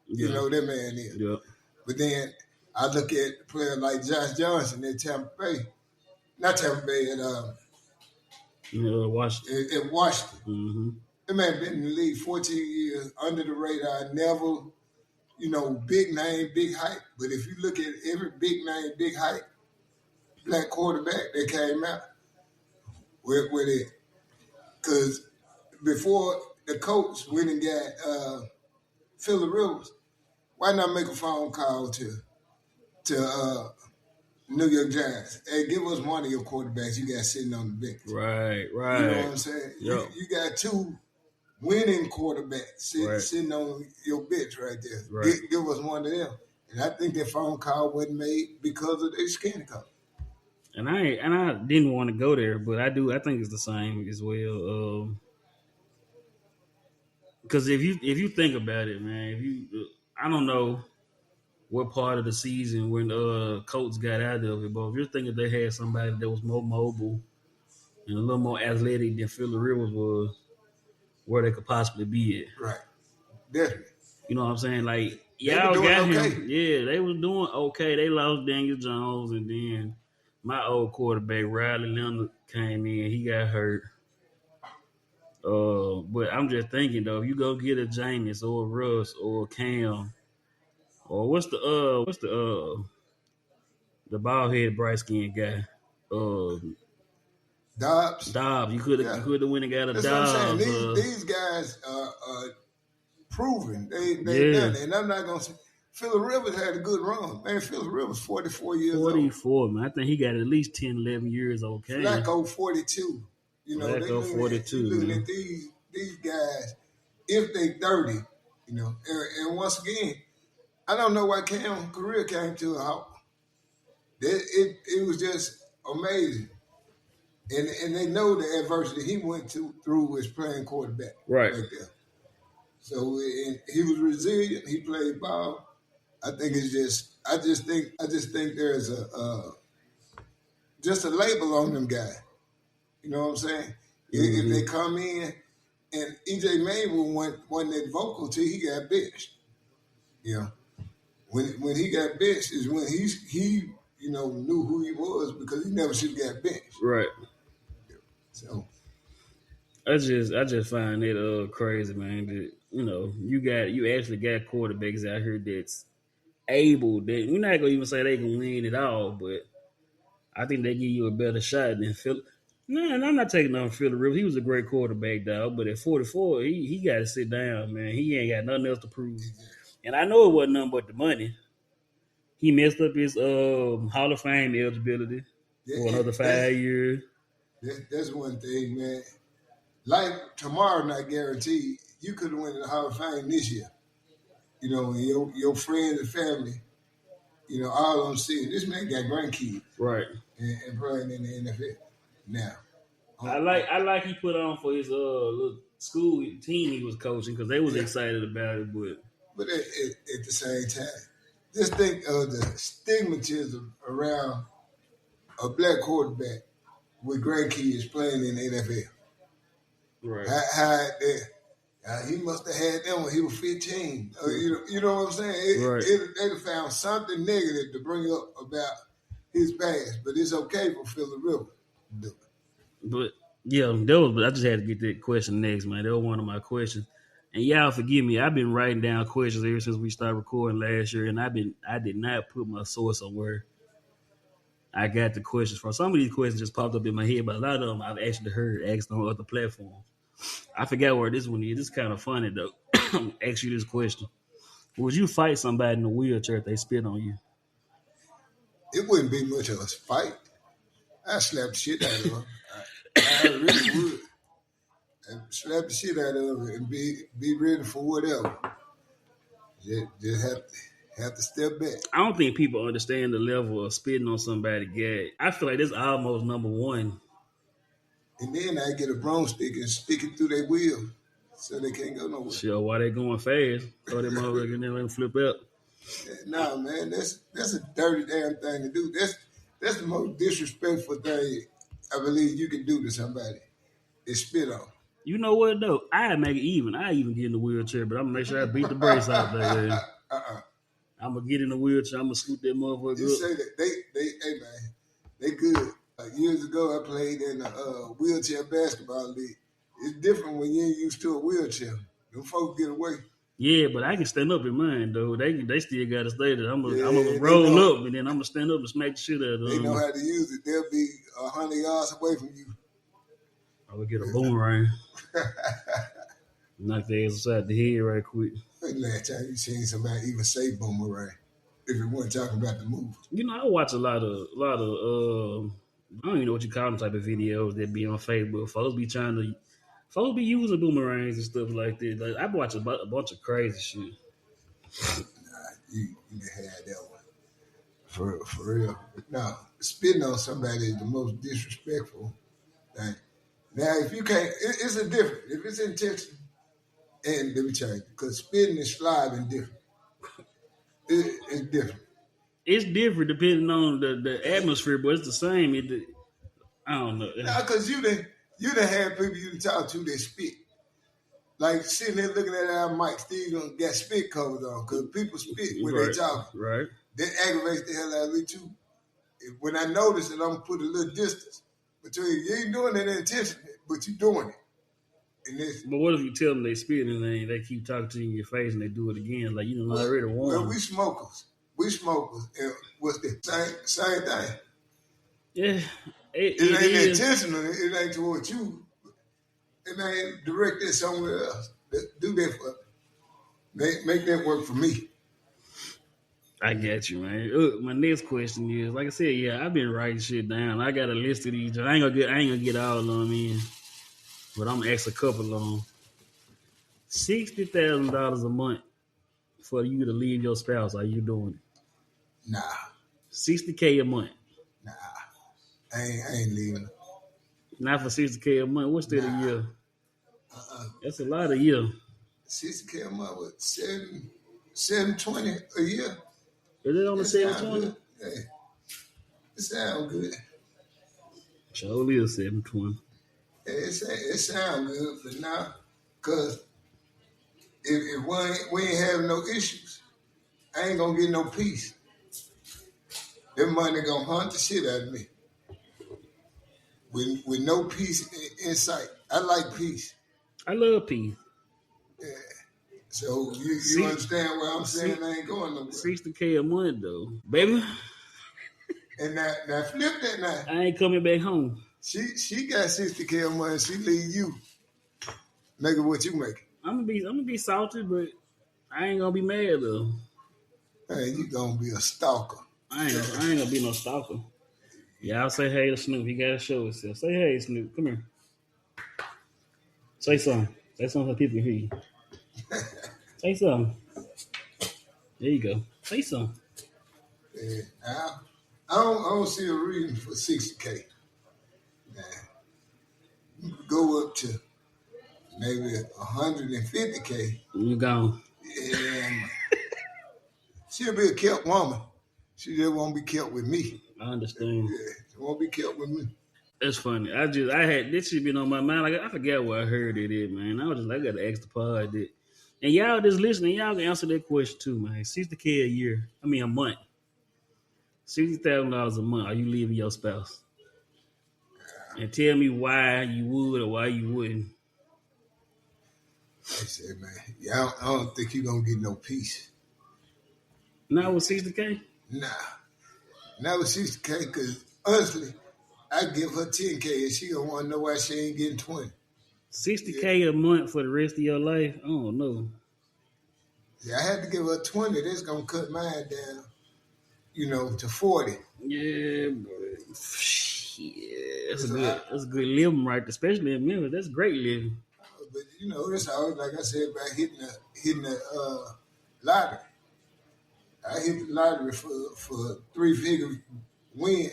that man is. Yeah. But then I look at a player like Josh Johnson at Tampa Bay, not Tampa Bay, Washington. at Washington. Mm-hmm. That man been in the league 14 years, under the radar, never, big name, big hype. But if you look at every big name, big hype black quarterback that came out, with it, because before the coach went and got Phillip Rivers, why not make a phone call to New York Giants? Hey, give us one of your quarterbacks you got sitting on the bench. Right. You know what I'm saying? Yep. You got two winning quarterback Right. sitting on your bench right there. Right. Give us one of them. And I think that phone call wasn't made because of their skin color. And I didn't want to go there, but I do. I think it's the same as well. Because if you think about it, man, if you I don't know what part of the season when Colts got out of it, but if you're thinking they had somebody that was more mobile and a little more athletic than Phillip Rivers was, where they could possibly be at. Right. Definitely. You know what I'm saying? Like They were y'all doing got okay. him. Yeah, they was doing okay. They lost Daniel Jones, and then my old quarterback Riley Leonard came in. He got hurt. But I'm just thinking though, if you go get a Jameis or a Russ or a Cam or what's the bald head bright skinned guy, uh, Dobbs. Dobbs. You Yeah. could have went and got a That's what I'm saying. Dobbs. These guys are proven. They Yeah, done it. And I'm not gonna say Phillip Rivers had a good run. Man, Phillip Rivers 44 years old. 44 man. I think he got at least 10, 11 years on Cam. Flacco 42. You know, Flacco you 42 looking man. at these guys, if they 30, you know, and once again, I don't know why Cam's career came to a halt. It was just amazing. And they know the adversity he went through was playing quarterback Right. right there. So and he was resilient. He played ball. I think it's just I just think there's a just a label on them guys. You know what I'm saying? If they come in and EJ Manuel wasn't that vocal till he got benched. You know, when he got benched is when he knew who he was because he never should have got benched. Right. So I just find it crazy, man. That you actually got quarterbacks out here that's able. That you're not gonna even say they can win it all, but I think they give you a better shot than Phil. No, and I'm not taking on Phillip Rivers. He was a great quarterback, dog. But at 44, he got to sit down, man. He ain't got nothing else to prove. And I know it wasn't nothing but the money. He messed up his Hall of Fame eligibility for another 5 years. that's one thing, man. Like tomorrow not guaranteed. You could have went to the Hall of Fame this year. You know, your friends and family, all on see this man got grandkids Right. and playing in the NFL now. I like he put on for his little school team he was coaching because they was Yeah. excited about it, But at the same time, just think of the stigmatism around a black quarterback with grandkids playing in the NFL. right. How he must have had them when he was 15. You know what I'm saying? Right. They'd have found something negative to bring up about his past, but it's okay for Phillip Rivers to do it. But yeah, but I just had to get that question next, man. That was one of my questions. And y'all forgive me, I've been writing down questions ever since we started recording last year, and I did not put my source on where I got the questions from. Some of these questions just popped up in my head, but a lot of them I've actually heard asked on other platforms. I forgot where this one is. This is kind of funny though. Ask you this question: would you fight somebody in a wheelchair if they spit on you? It wouldn't be much of a fight. I'd slap the shit out of him. I really would. I'd slap the shit out of him and be ready for whatever. Just have to step back. I don't think people understand the level of spitting on somebody. Gag. I feel like this is almost number one. And then I get a broomstick and stick it through their wheel so they can't go nowhere. Sure, why they going fast? Throw them motherfucker in there and flip out. Nah, man, that's a dirty damn thing to do. That's the most disrespectful thing I believe you can do to somebody is spit on. You know what though? I make it even. I even get in the wheelchair, but I'm gonna make sure I beat the brakes out there. I'm gonna get in the wheelchair. I'm gonna scoot that motherfucker You up. say that hey man, they good. Years ago, I played in a wheelchair basketball league. It's different when you ain't used to a wheelchair. Them folks get away. Yeah, but I can stand up in mine though. They still gotta stay there. I'm Yeah, gonna they roll know. up and then I'm gonna stand up and smack the shit out of They know them. how to use it. They'll be 100 yards away from you. I would get a boomerang, knock their ass upside the head right quick. When last time you seen somebody even say boomerang? If it wasn't talking about the movie. You know, I watch a lot of I don't even know what you call them type of videos that be on Facebook. Folks be trying to Folks be using boomerangs and stuff like that. Like I watch a bunch of crazy shit. You can have that one for real. Now, spitting on somebody is the most disrespectful thing. Now, if you can't, it's a different. If it's intentional, and let me tell you, because spitting and sliding different. It's different. It's different depending on the atmosphere, but it's the same. I don't know. Now, because you done had people you talk to that spit. Like sitting there looking at our mic, Steve done got spit covers on because people spit when they Right, talk. right. That aggravates the hell out of me too. When I notice it, I'm gonna put a little distance between you ain't doing it intentionally, but you doing it. And this, But what if you tell them they spit and they keep talking to you in your face and they do it again? Like you done already well, warned. we smokers. We smokers. And what's the same thing? Yeah, It it ain't is. intentional. It ain't towards you. It ain't directed somewhere else. Do that for make that work for me. I got you, man. My next question is, like I said, yeah, I've been writing shit down. I got a list of these. I ain't gonna get all of them in, but I'm gonna ask a couple of them. $60,000 a month for you to leave your spouse. Are you doing it? Nah, 60K a month. nah. I ain't leaving. Not for 60K a month. What's that a Nah. year? That's a lot a year. 60K a month with 720 a year. Is it on the It sounds 720? good. Yeah, it sounds good. Surely is 720. Yeah, it sounds good for now. Cause if we ain't having no issues, I ain't gonna get no peace. That money gonna hunt the shit out of me. With no peace in sight. I like peace. I love peace. Yeah. So you See, understand what I'm see, saying? I ain't going nowhere. 60K a month though, baby. And now flip that now. I ain't coming back home. She got 60K a month. She leave you. Make it what you make. I'm gonna be salty, but I ain't gonna be mad though. Hey, you gonna be a stalker. I ain't gonna be no stalker. Y'all say hey to Snoop. He gotta show himself. Say hey, Snoop. Come here. Say something. Say something so people can hear you. Say something. There you go. Say something. Yeah, I don't see a reason for 60K. Now, you could go up to maybe 150K. You gone. And she'll be a kept woman. She just won't be kept with me. I understand. Yeah, she won't be kept with me. That's funny. I had this shit been on my mind. Like I forgot where I heard it at, man. I was just like, I gotta ask the pod that. And y'all just listening, y'all can answer that question too, man. 60K a year. I mean a month. $60,000 a month. Are you leaving your spouse? And tell me why you would or why you wouldn't. I said, man, yeah, I don't think you're gonna get no peace. Not with 60K? Nah, not with 60K, because honestly, I give her 10K and she don't want to know why she ain't getting 20. 60K a month for the rest of your life? I don't know. Yeah, I had to give her 20. That's gonna cut mine down, to 40. Yeah, but yeah, So that's a good living right there, especially in Memphis. That's great living. but it's always like I said about hitting the lottery. I hit the lottery for 3 figure win.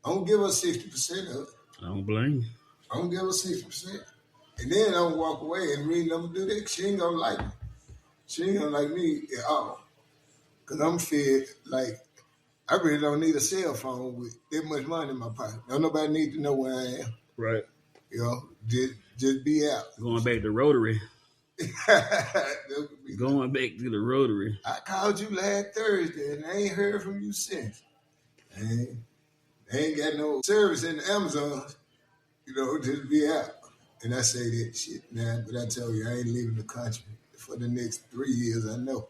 I don't give her 60% of it. I don't blame you. I don't give her 60%. And then I don't walk away and really never do that. She ain't gonna like me. She ain't gonna like me at all. Cause I'm fed like I really don't need a cell phone with that much money in my pocket. Don't nobody need to know where I am. Right. Just be out. Going back to Rotary. Going back to the Rotary. I called you last Thursday and I ain't heard from you since. I ain't got no service in the Amazon. Just be out. And I say that shit now, but I tell you, I ain't leaving the country for the next 3 years, I know.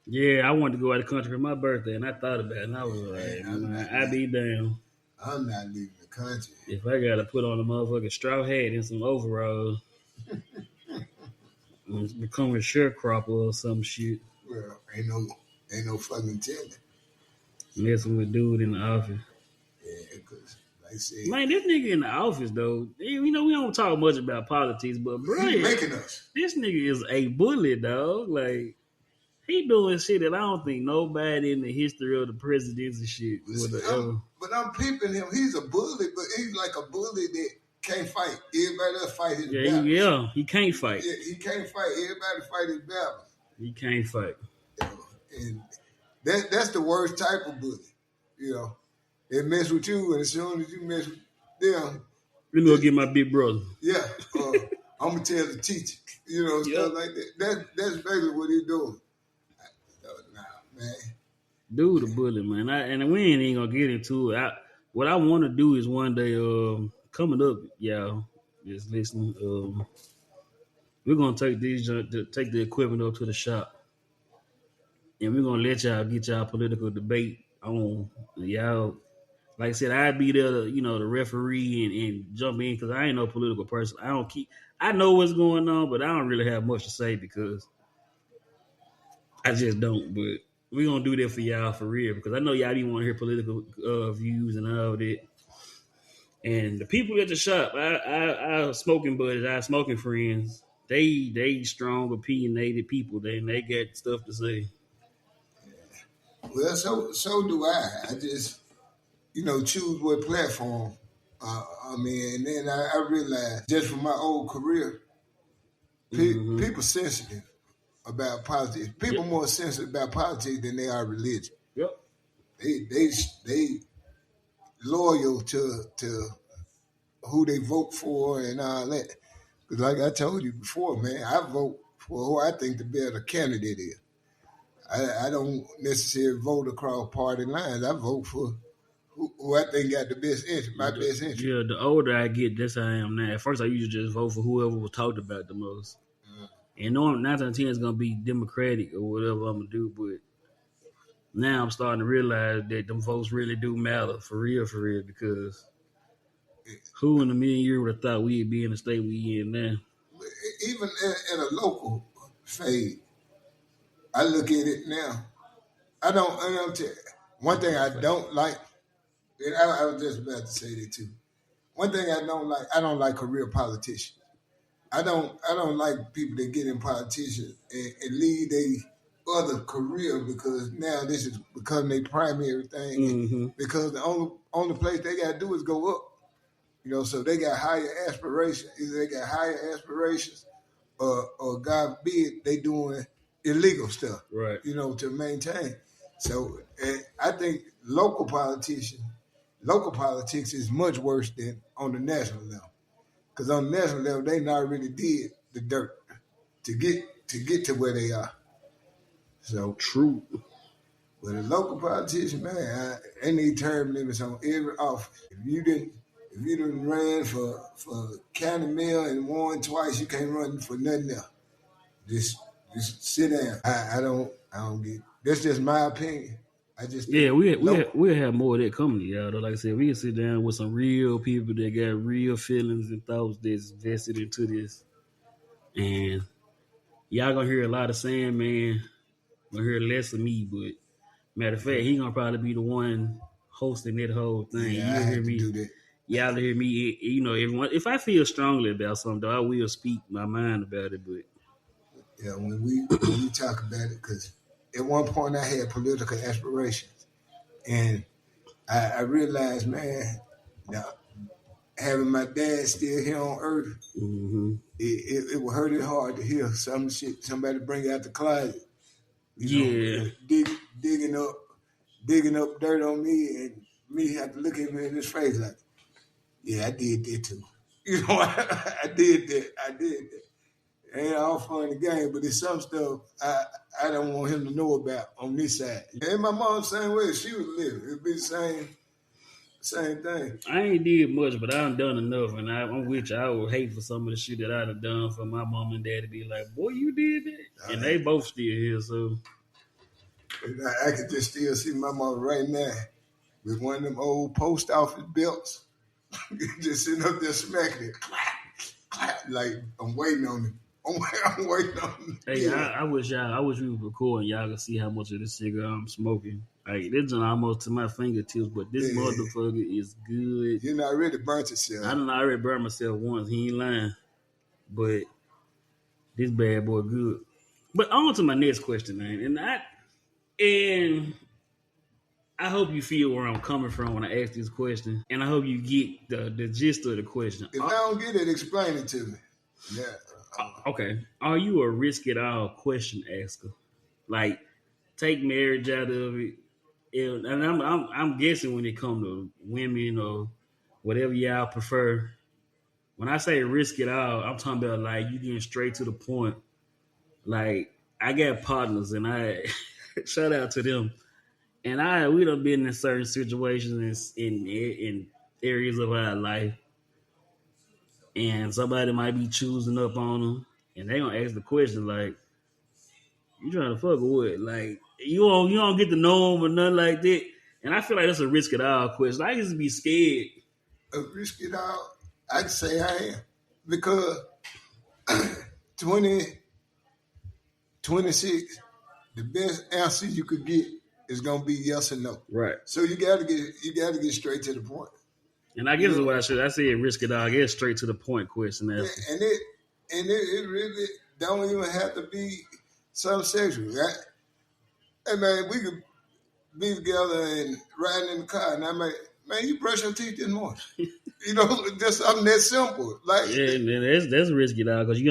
Yeah, I wanted to go out of the country for my birthday, and I thought about it, and I was like, man, I be down. I'm not leaving the country. If I gotta put on a motherfucking straw hat and some overalls, and become a sharecropper or some shit, Well, ain't no fucking telling. messing with dude in the office. Yeah, because I said, Man, this nigga in the office though, you know we don't talk much about politics, but bro, he making us. this nigga is a bully, dog. Like he doing shit that I don't think nobody in the history of the presidency shit But, would see, have ever. but I'm peeping him. He's a bully, but he's like a bully that can't fight. Everybody else fight his Yeah, battles. he can't fight. Yeah, he can't fight. Everybody fight his battles. He can't fight. You know? And that's the worst type of bully. You know, they mess with you, and as soon as you mess with them, Let me go get my big brother. yeah, I'm gonna tell the teacher. You know, stuff like that. That's basically what he's doing. Nah, man. Dude, the bully, man. And we ain't even gonna get into it. What I want to do is one day, coming up, y'all, just listening. We're gonna take take the equipment up to the shop, and we're gonna let y'all get y'all political debate on y'all. Like I said, I'd be there, to, the referee and jump in because I ain't no political person. I know what's going on, but I don't really have much to say because I just don't. But we're gonna do that for y'all for real because I know y'all be want to hear political views and all that. And the people at the shop, I smoking buddies, I smoking friends. They strong, opinionated people. They got stuff to say. Well, so do I. I just choose what platform. I mean, and then I realized just from my old career, Mm-hmm. people sensitive about politics. People Yep. more sensitive about politics than they are religion. Yep. They loyal to who they vote for and all that. Because like I told you before, man, I vote for who I think the better candidate is. I don't necessarily vote across party lines. I vote for who I think got the best interest, my best interest. Yeah, the older I get, that's how I am now. At first, I used to just vote for whoever was talked about the most. And knowing 9 out of 10 is going to be Democratic or whatever I'm going to do, but now I'm starting to realize that them votes really do matter for real, because who in a million years would have thought we'd be in the state we in now? Even in a local fade, I look at it now. I don't tell you, one thing I don't like, and I was just about to say that too. One thing I don't like career politicians. I don't like people that get in politicians and leave their other career because now this is becoming their primary thing. Mm-hmm. Because the only place they got to do is go up. So they got higher aspirations. Either they got higher aspirations, or God forbid, they doing illegal stuff. Right. To maintain. So I think local politics is much worse than on the national level. Because on the national level, they not really did the dirt to get to where they are. So True. but a local politician, man, they need term limits on every office. If you didn't ran for county mayor and won twice, you can't run for nothing else. Just sit down. I don't get. That's just my opinion. I just think we'll have more of that coming to y'all. Though. Like I said, we can sit down with some real people that got real feelings and thoughts that's vested into this, and y'all gonna hear a lot of saying, man. Gonna hear less of me, but matter of fact, he gonna probably be the one hosting that whole thing. Yeah, I You'll hear have to me. do that. Y'all hear me. Everyone. If I feel strongly about something, though, I will speak my mind about it. But Yeah, when we talk about it, because at one point I had political aspirations, and I realized, man, now having my dad still here on earth, mm-hmm. it would hurt it hard to hear some shit somebody bring out the closet, Yeah. digging up dirt on me, and me have to look at me in his face like, yeah, I did that too. I did that. It ain't all fun and game, but it's some stuff I don't want him to know about on this side. And my mom same way she was living. It'd be the same thing. I ain't did much, but I done enough, and I'm with you. I would hate for some of the shit that I'd have done for my mom and dad to be like, boy, you did that. And they both still here, so. I could just still see my mom right now with one of them old post office belts, just sitting up there smacking it. Clap, clap, like I'm waiting on him. I'm waiting on him. Hey, yeah. I wish we was recording. Y'all can see how much of this cigar I'm smoking. Like this one almost to my fingertips, but this Yeah, motherfucker is good. you not really burnt I yourself. done already burned myself once. He ain't lying, but this bad boy good. But on to my next question, man. And I hope you feel where I'm coming from when I ask this question, and I hope you get the gist of the question. If I don't get it, explain it to me. Yeah. Okay, are you a risk it all question asker? Like, take marriage out of it, and I'm guessing when it comes to women or whatever y'all prefer. When I say risk it all, I'm talking about like you getting straight to the point. Like I got partners, and I shout out to them. And we done been in certain situations in areas of our life, and somebody might be choosing up on them, and they gonna ask the question like, "You trying to fuck or what?" Like you don't get to know them or nothing like that. And I feel like that's a risk at all question. I used to be scared. A risk it all, I'd say I am. Because 20, 26, the best answer you could get is gonna be yes or no. Right. So you gotta get straight to the point. And I You guess know, what I said risk it all. I guess straight to the point question. yeah, That's and it really don't even have to be some sexual. Hey man, we could be together and riding in the car, and I may, man, you brush your teeth this morning. Just something that simple. Like, yeah, and that's risky dog. Because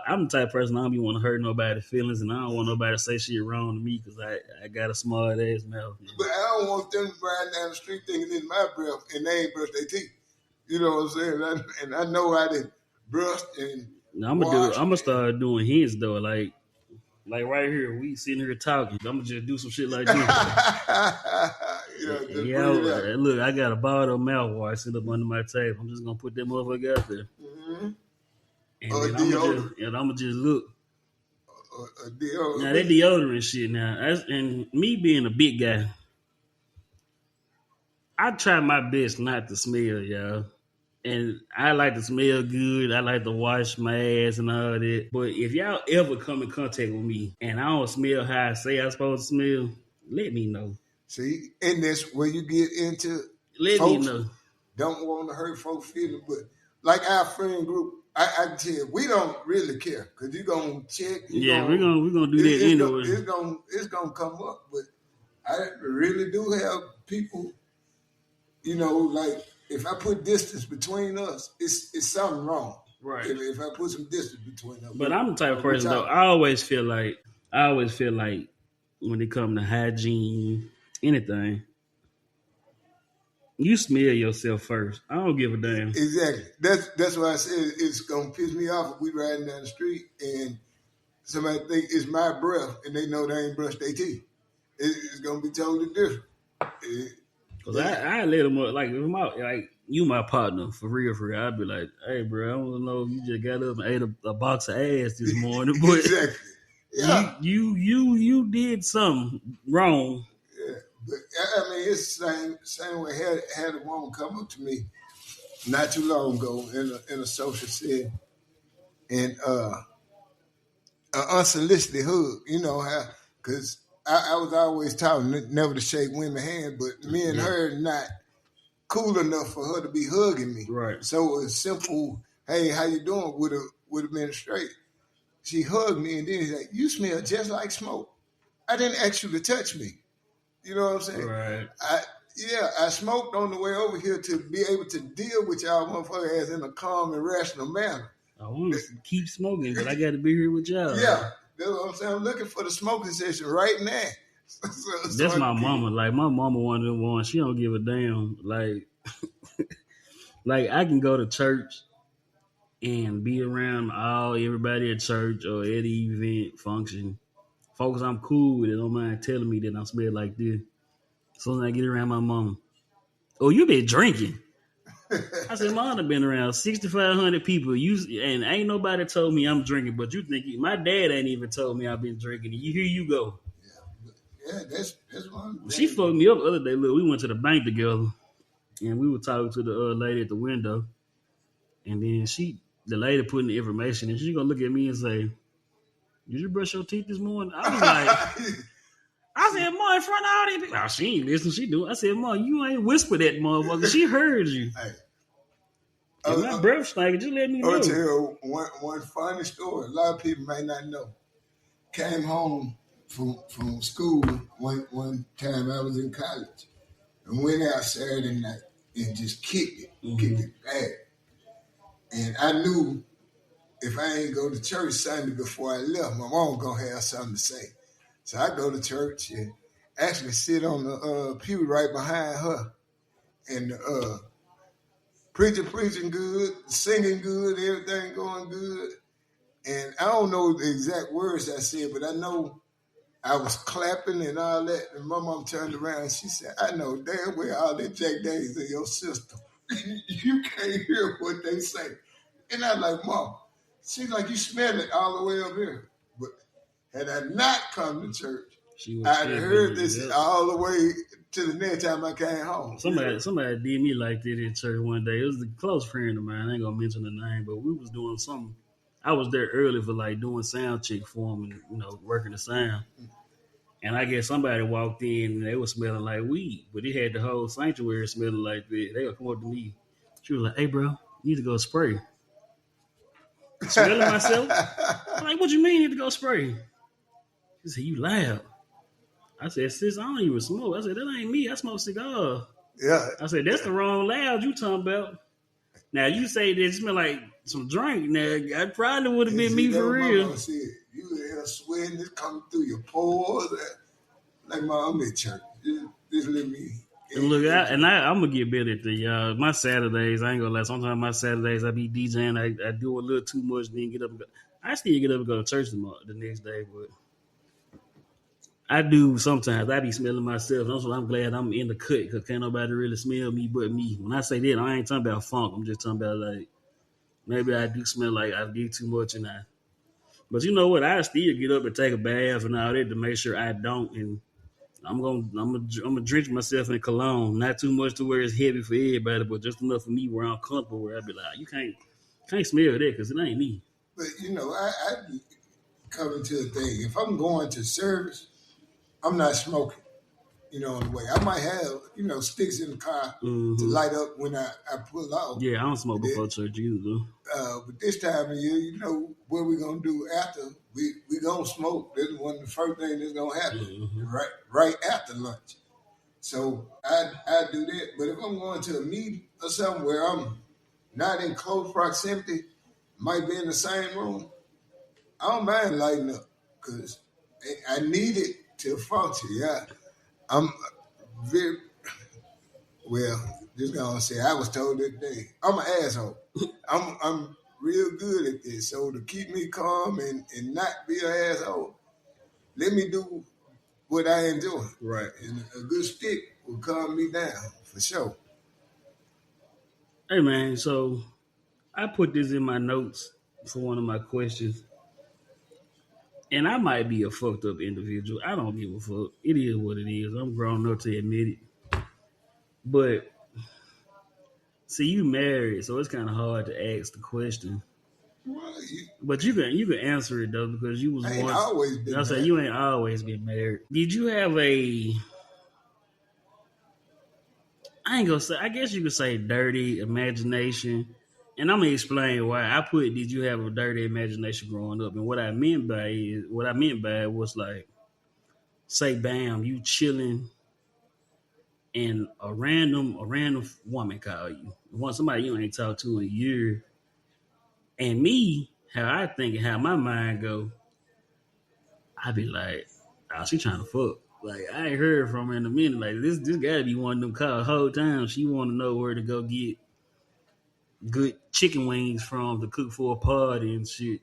I'm the type of person I don't be want to hurt nobody's feelings, and I don't want nobody to say shit wrong to me because I got a smart ass mouth. but I don't want them riding down the street thinking it's my breath and they ain't brush their teeth. You know what I'm saying? And I know I did brush and Now, wash. I'm gonna start doing hints though, like right here, we sitting here talking. I'm gonna just do some shit like this. Just Yeah, bring it out. look, I got a bottle of mouthwash sitting up under my table. I'm just gonna put that motherfucker out there, Mm-hmm. and Or then deodorant. I'm gonna just look. Or deodorant. Now that deodorant shit. Now, and me being a big guy, I try my best not to smell, y'all. And I like to smell good. I like to wash my ass and all that. But if y'all ever come in contact with me and I don't smell how I say I'm supposed to smell, let me know. See, in this, where you get into Let me folks know. don't want to hurt folks' feelings, but like our friend group, I can tell you, we don't really care because you're gonna check. Yeah, we're gonna do that anyway. It's gonna come up, but I really do have people. Like if I put distance between us, it's something wrong. Right. If I put some distance between us, But I'm the type of person though. I always feel like when it comes to hygiene, anything, you smell yourself first. I don't give a damn. exactly. That's why I said it's gonna piss me off if we riding down the street and somebody think it's my breath and they know they ain't brushed their teeth. It's gonna be totally different. Cause I let them up like if you my partner for real. I'd be like, hey bro, I don't know if you just got up and ate a box of ass this morning, but Exactly. Yeah. you did something wrong. Yeah. But I mean, it's the same way. Had a woman come up to me not too long ago in a social setting and an unsolicited hug. You know how? Because I was always taught never to shake women's hand, but me and her not cool enough for her to be hugging me. Right. So a simple, hey, how you doing? Would have been straight. She hugged me and then she's like, you smell just like smoke. I didn't ask you to touch me. You know what I'm saying? Right. I smoked on the way over here to be able to deal with y'all motherfuckers in a calm and rational manner. I want to keep smoking, but I got to be here with y'all. Yeah, that's what I'm saying. I'm looking for the smoking session right now. That's my mama. Like my mama, one of them ones. She don't give a damn. Like I can go to church and be around everybody at church or at the event function. Folks, I'm cool with it. Don't mind telling me that I smell like this. As soon as I get around my mama, oh, you been drinking? I said, Mom, I've been around 6,500 people. And ain't nobody told me I'm drinking, but you think my dad ain't even told me I've been drinking. Here you go. Yeah, that's one. She fucked me up the other day. Look, we went to the bank together, and we were talking to the lady at the window, and then the lady put in the information, and she gonna look at me and say, "Did you brush your teeth this morning?" I was like, I said, "Ma, in front of all these people." Oh, she ain't listen. She do. I said, "Ma, you ain't whisper that motherfucker. She heard you." Hey, And my breath stank. Just let me I'll know. tell you one funny story. A lot of people may not know. Came home from school one time I was in college and went out Saturday night and just kicked it bad. And I knew if I ain't go to church Sunday before I left, my mom gonna have something to say. So I go to church and actually sit on the pew right behind her. And the preacher preaching good, singing good, everything going good. And I don't know the exact words I said, but I know I was clapping and all that. And my mom turned around and she said, I know damn well all that Jack Daniels in your system. You can't hear what they say. And I was like, Mom, she's like, you smell it all the way up here. But had I not come to church, I'd have heard this all the way to the next time I came home. Somebody did me like that at church one day. It was a close friend of mine. I ain't gonna mention the name, but we was doing something. I was there early for like doing sound check for him and working the sound. And I guess somebody walked in and they were smelling like weed, but it had the whole sanctuary smelling like that. They would come up to me. She was like, "Hey, bro, you need to go spray." Smelling myself. I'm like, "What you mean you need to go spray?" She said, "You loud." I said, "Sis, I don't even smoke." I said, "That ain't me. I smoke cigars." Yeah. I said, "That's the wrong loud you talking about." Now you say that it smell like some drink. Now I probably would have been me for real. Mama said, you here sweating, it's coming through your pores. Like, Mom, I'm in church. Just let me. And look, I'm gonna get better at the my Saturdays. I ain't gonna lie. Sometimes my Saturdays I be DJing. I do a little too much, then get up. And go. I still get up and go to church the next day, but I do sometimes. I be smelling myself. That's why I'm glad I'm in the cut because can't nobody really smell me but me. When I say that, I ain't talking about funk. I'm just talking about like maybe I do smell like I did too much and I. But you know what? I still get up and take a bath and all that to make sure I don't. And I'm gonna drench myself in cologne, not too much to where it's heavy for everybody, but just enough for me where I'm comfortable. Where I be like, you can't smell that because it ain't me. But I coming to a thing. If I'm going to service, I'm not smoking. On the way, I might have sticks in the car to light up when I pull out. Yeah, I don't smoke before church either. But this time of year, what we gonna do after we gonna smoke. This is one of the first things that's gonna happen right after lunch. So I do that. But if I'm going to a meeting or something where I'm not in close proximity, might be in the same room, I don't mind lighting up because I need it to function. Yeah, I'm very well. Just gonna say I was told that day I'm an asshole. I'm real good at this. So to keep me calm and not be an asshole, let me do what I enjoy. Right. And a good stick will calm me down for sure. Hey man, so I put this in my notes for one of my questions. And I might be a fucked up individual. I don't give a fuck. It is what it is. I'm grown enough to admit it. But see, you married, so it's kind of hard to ask the question. Well, But you can answer it though because you was once. Always been. I say you ain't always been married. Did you have a? I ain't gonna say. I guess you could say dirty imagination, and I'm gonna explain why. I put did you have a dirty imagination growing up, and what I meant by it was like, say, bam, you chilling, and a random woman call you, somebody you ain't talked to in a year, and me, how I think and how my mind go, I be like, oh, she trying to fuck. Like I ain't heard from her in a minute. Like this gotta be one of them calls. Whole time she want to know where to go get good chicken wings from to cook for a party and shit.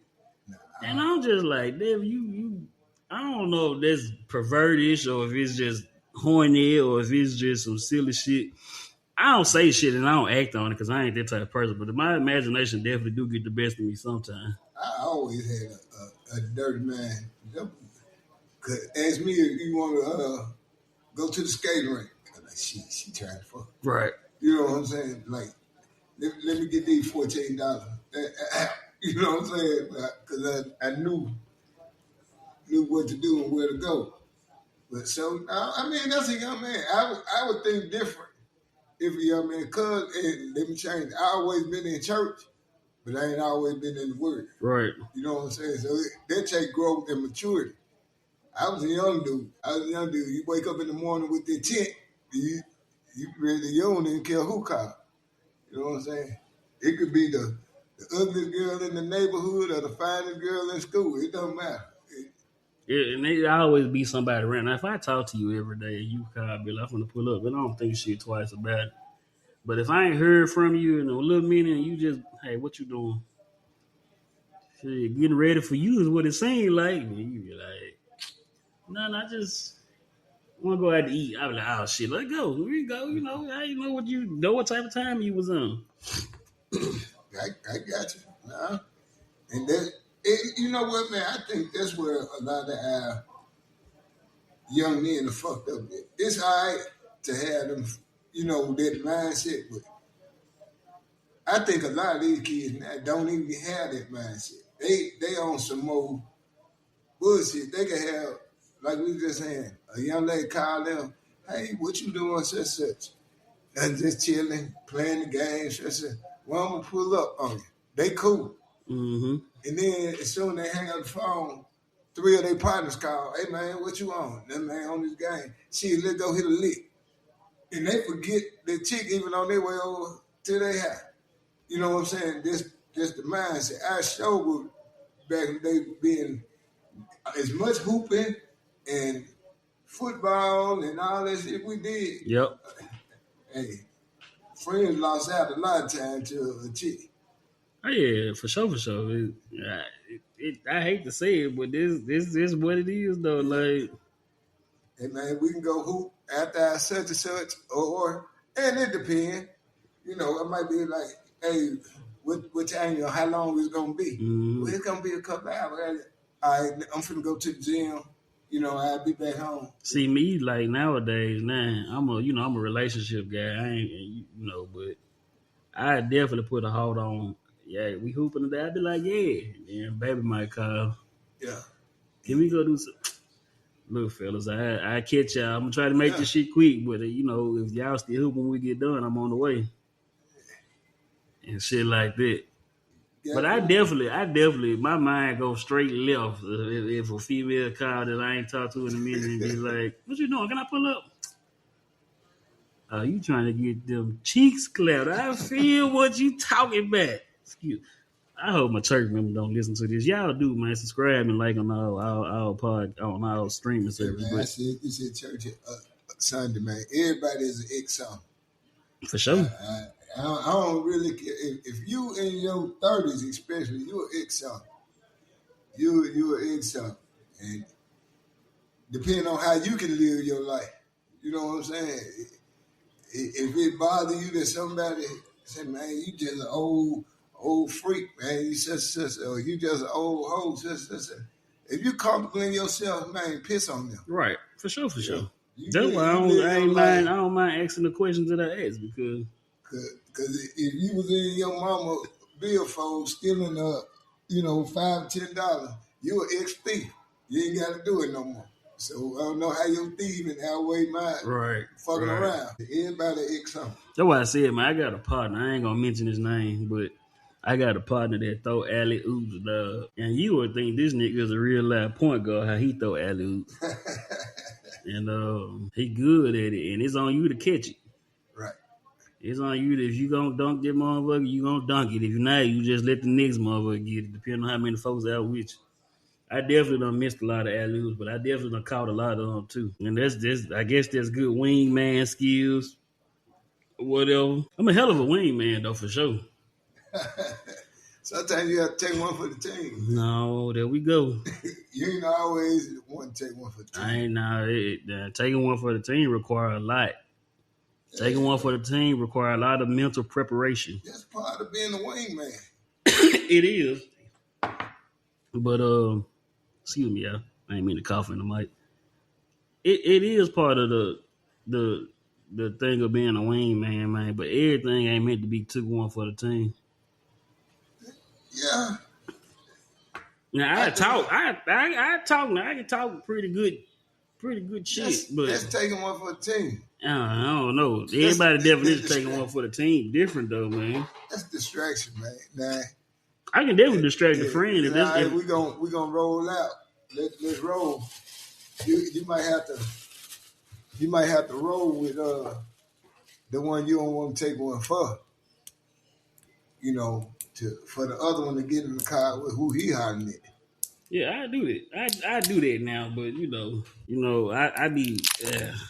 And I'm just like, damn, you. I don't know if that's pervertish or if it's just horny or if it's just some silly shit. I don't say shit and I don't act on it because I ain't that type of person. But my imagination definitely do get the best of me sometimes. I always had a dirty mind. Ask me if you want to go to the skating rink. I'm like, she trying to fuck. Right. You know what I'm saying? Like, let me get these $14. You know what I'm saying? Because I knew what to do and where to go. But so I mean, that's a young man. I would think different if a young man. Cause and let me change. I always been in church, but I ain't always been in the word. Right. You know what I'm saying? So that take growth and maturity. I was a young dude. You wake up in the morning with the tent. You don't even care who called. You know what I'm saying? It could be the ugliest girl in the neighborhood or the finest girl in school. It don't matter. Yeah, and there always be somebody around. Now, if I talk to you every day, you call me, I'm gonna pull up, and I don't think shit twice about it. But if I ain't heard from you in a little minute, and you just, hey, what you doing? Shit, getting ready for you is what it seemed like. And you be like, no, I just want to go out to eat. I be like, oh shit, let's go. Here we go. You know, I know what type of time you was on. I got you. Nah. And you know what, man? I think that's where a lot of our young men are fucked up with. It's all right to have them, that mindset, but I think a lot of these kids now don't even have that mindset. They on some more bullshit. They can have, like we just saying, a young lady call them, hey, what you doing, such? And just chilling, playing the game, such. Well, I'm gonna pull up on you. They cool. Mm-hmm. And then as soon as they hang up the phone, three of their partners call, hey man, what you on? That man on this game. Shit, let's go hit a lick. And they forget the chick even on their way over to their house. You know what I'm saying? This the mindset. Our show was back in the day being as much hooping and football and all that shit we did. Yep. Hey, friends lost out a lot of time to a chick. Oh yeah, for sure, for sure. I hate to say it, but this is what it is though. Like, hey man, we can go hoop after such and such, and it depends. You know, it might be like, hey, what time, how long it's gonna be? mm-hmm. Well, it's gonna be a couple hours. All right, I'm finna go to the gym. I'll be back home. See me like nowadays. Now I'm a relationship guy. I ain't but I definitely put a hold on. Yeah, we hooping today. I'd be like, yeah. And baby might call. Yeah. Can we go do some? Look, fellas, I catch y'all. I'm gonna try to make this shit quick, but if y'all still hooping when we get done, I'm on the way. And shit like that. Yeah, But I definitely, my mind goes straight left if a female call that I ain't talked to in a minute and be like, what you doing? Can I pull up? Oh, you trying to get them cheeks clapped. I feel what you talking about. Excuse. I hope my church members don't listen to this. Y'all do, man. Subscribe and like on on our streaming service. Man, I said this at church Sunday, man. Everybody is an ex-son. For sure. I don't really care. If you in your 30s, especially, you're an ex-son. You're an ex-son. And depending on how you can live your life, you know what I'm saying? If it bother you that somebody say, man, you just an old freak, man, you or you just an old hoe, if you comfortable in yourself, man, piss on them. Right, for sure. That's why I don't mind asking the questions that I ask because if you was in your mama billfold stealing $5-10, you an ex-thief. You ain't got to do it no more. So I don't know how your thieving outweigh mine. Fucking around. Everybody ex-something. That's why I said, man, I got a partner. I ain't gonna mention his name, but I got a partner that throw alley oops, dog. And you would think this nigga is a real live point guard, how he throw alley oops. And he good at it, and it's on you to catch it. Right. It's on you if you gonna dunk that motherfucker, you gonna dunk it. If not, you just let the next motherfucker get it, depending on how many folks out with you. I definitely done missed a lot of alley-oops, but I definitely done caught a lot of them too. And I guess that's good wingman skills, whatever. I'm a hell of a wingman though, for sure. Sometimes you have to take one for the team. No, there we go. You ain't always want to take one for the team. I ain't taking one for the team require a lot. Taking one for the team require a lot of mental preparation. That's part of being a wingman. It is. But excuse me, y'all. I ain't mean to cough in the mic. It is part of the thing of being a wingman, man. But everything ain't meant to be took one for the team. Yeah. Now I can talk pretty good pretty good shit. That's But that's taking one for the team. I don't know. That's Everybody definitely that's is taking one distraction. for the team. Different though, man. That's distraction, man. Nah, I can definitely it, distract a friend if it, this all right, if we gonna roll out. Let's roll. You might have to roll with the one you don't want to take one for. For the other one to get in the car with who he hiding it. yeah, I do that. I do that now, but I be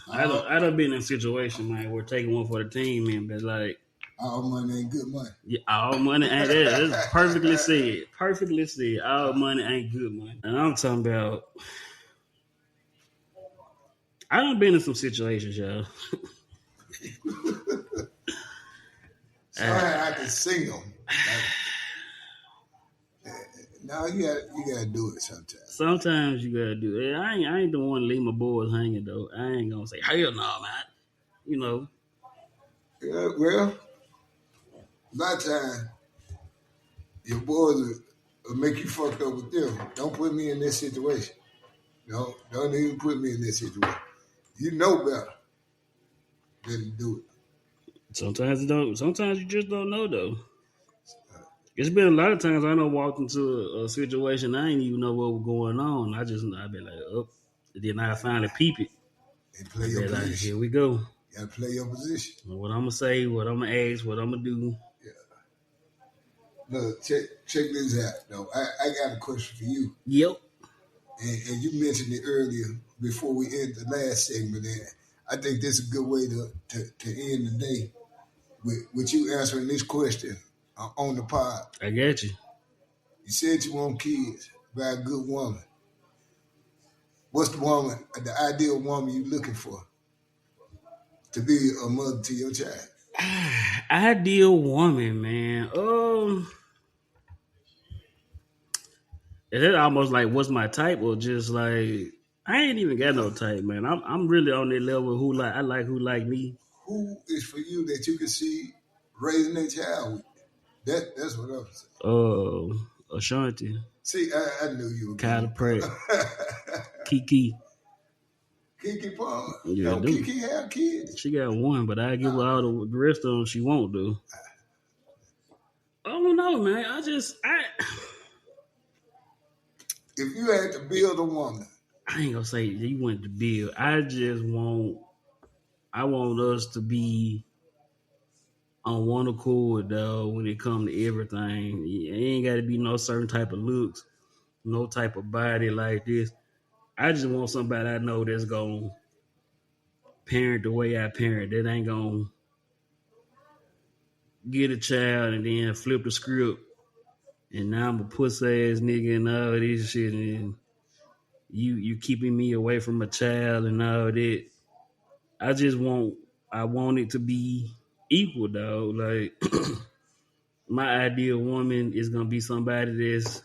All, I done been in a situation, man, where taking one for the team, man, but like all money ain't good money. yeah, all money ain't that. That's perfectly said. Perfectly said. All money ain't good money. And I'm talking about I done been in some situations, y'all. So I can sing them. Like, now you gotta do it sometimes. Sometimes you gotta do it. I ain't the one to leave my boys hanging though. I ain't gonna say hell no, man. You know. Yeah, well, a lot of time your boys will make you fucked up with them. Don't put me in this situation. Don't even put me in this situation. You know better than to do it. Sometimes you don't. Sometimes you just don't know though. It's been a lot of times I done walked into a situation I ain't even know what was going on. I be like, oh. Then I finally peep it. And I play your be like, position. here we go. You gotta play your position. What I'm gonna say, what I'm gonna ask, what I'm gonna do. Yeah. Look, check this out though. I got a question for you. Yep. And you mentioned it earlier before we end the last segment. And I think this is a good way to end the day with you answering this question on the pod. I got you. You said you want kids by a good woman. What's the ideal woman you looking for to be a mother to your child? Ideal woman, man. Is that almost like what's my type or just like I ain't even got no type, man. I'm really on that level who like me. Who is for you that you can see raising a child with? That's what I'm saying. Ashanti, See, I knew you were Kyla going Pratt, to Kiki. Kiki Palmer. Yeah, No, dude. Kiki have kids. She got one, but I give her all the rest of them she won't do. I don't know, man. If you had to build a woman, I ain't gonna say you went to build. I want us to be on one accord, though, when it comes to everything. It ain't got to be no certain type of looks, no type of body like this. I just want somebody I know that's going to parent the way I parent. That ain't going to get a child and then flip the script. And now I'm a pussy ass nigga and all this shit. And you keeping me away from a child and all that. I just want, I want it to be equal, though. Like, my ideal woman is going to be somebody that's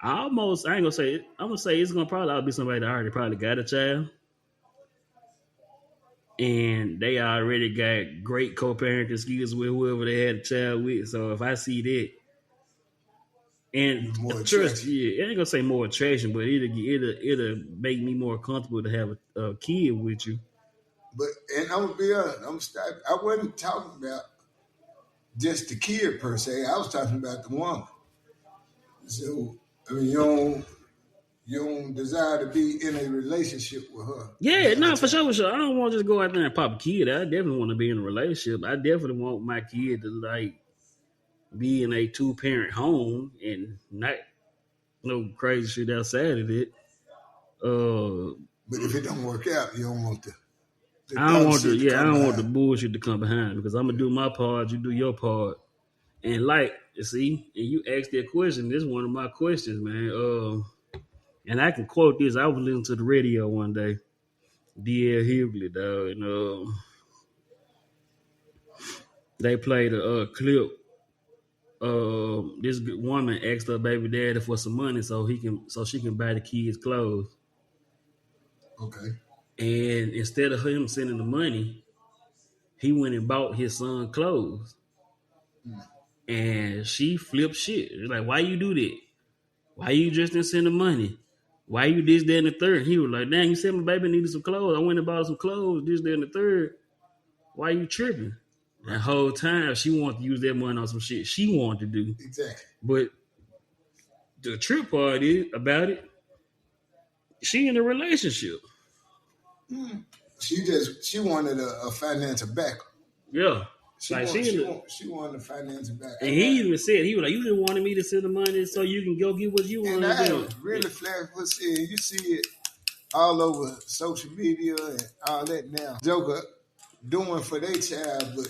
I ain't gonna say it. I'm gonna say it's gonna probably be somebody that already probably got a child, and they already got great co-parenting skills with whoever they had a child with. So if I see that, and more trust, attraction. yeah, I ain't gonna say more attraction, but it'll make me more comfortable to have a kid with you. And I'm gonna be honest. I wasn't talking about just the kid per se. I was talking about the woman. So I mean, you don't desire to be in a relationship with her. Yeah, no, for sure, for sure. I don't want to just go out there and pop a kid. I definitely want to be in a relationship. I definitely want my kid to like be in a 2-parent home and not no crazy shit outside of it. But if it don't work out, you don't want the I don't dumb want the shit to yeah, I come don't want the behind. bullshit to come behind because I'm gonna do my part, you do your part. And like, you see, and you asked that question, this is one of my questions, man. And I can quote this. I was listening to the radio one day, D.L. Hughley, dog, and they played a clip. This woman asked her baby daddy for some money so she can buy the kids clothes. Okay. And instead of him sending the money, he went and bought his son clothes. And she flipped shit. It's like, why you do that? Why you just didn't send the money? Why you this, that, and the third? He was like, dang, you said my baby needed some clothes. I went and bought some clothes, this, that, and the third. Why you tripping? Right. That whole time she wanted to use that money on some shit she wanted to do. Exactly. But the trip part is about it, she in a relationship. She wanted a financial backer. Yeah. She wanted a financial backer. And he even said, he was like, you just wanted me to send the money so you can go get what you want to do. And I really flat for saying, you see it all over social media and all that now. Joker doing for their child, but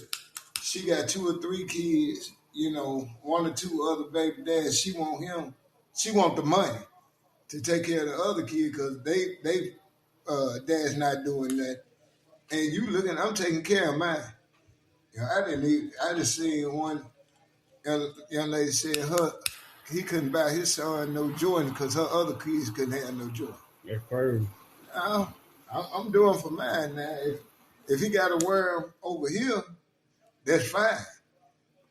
she got 2 or 3 kids, 1 or 2 other baby dads. She want the money to take care of the other kids because they dad's not doing that. And you looking, I'm taking care of mine. I just seen one young lady said he couldn't buy his son no Jordan because her other kids couldn't have no Jordan. That's crazy. I'm doing for mine now. If he got to wear them over here, that's fine.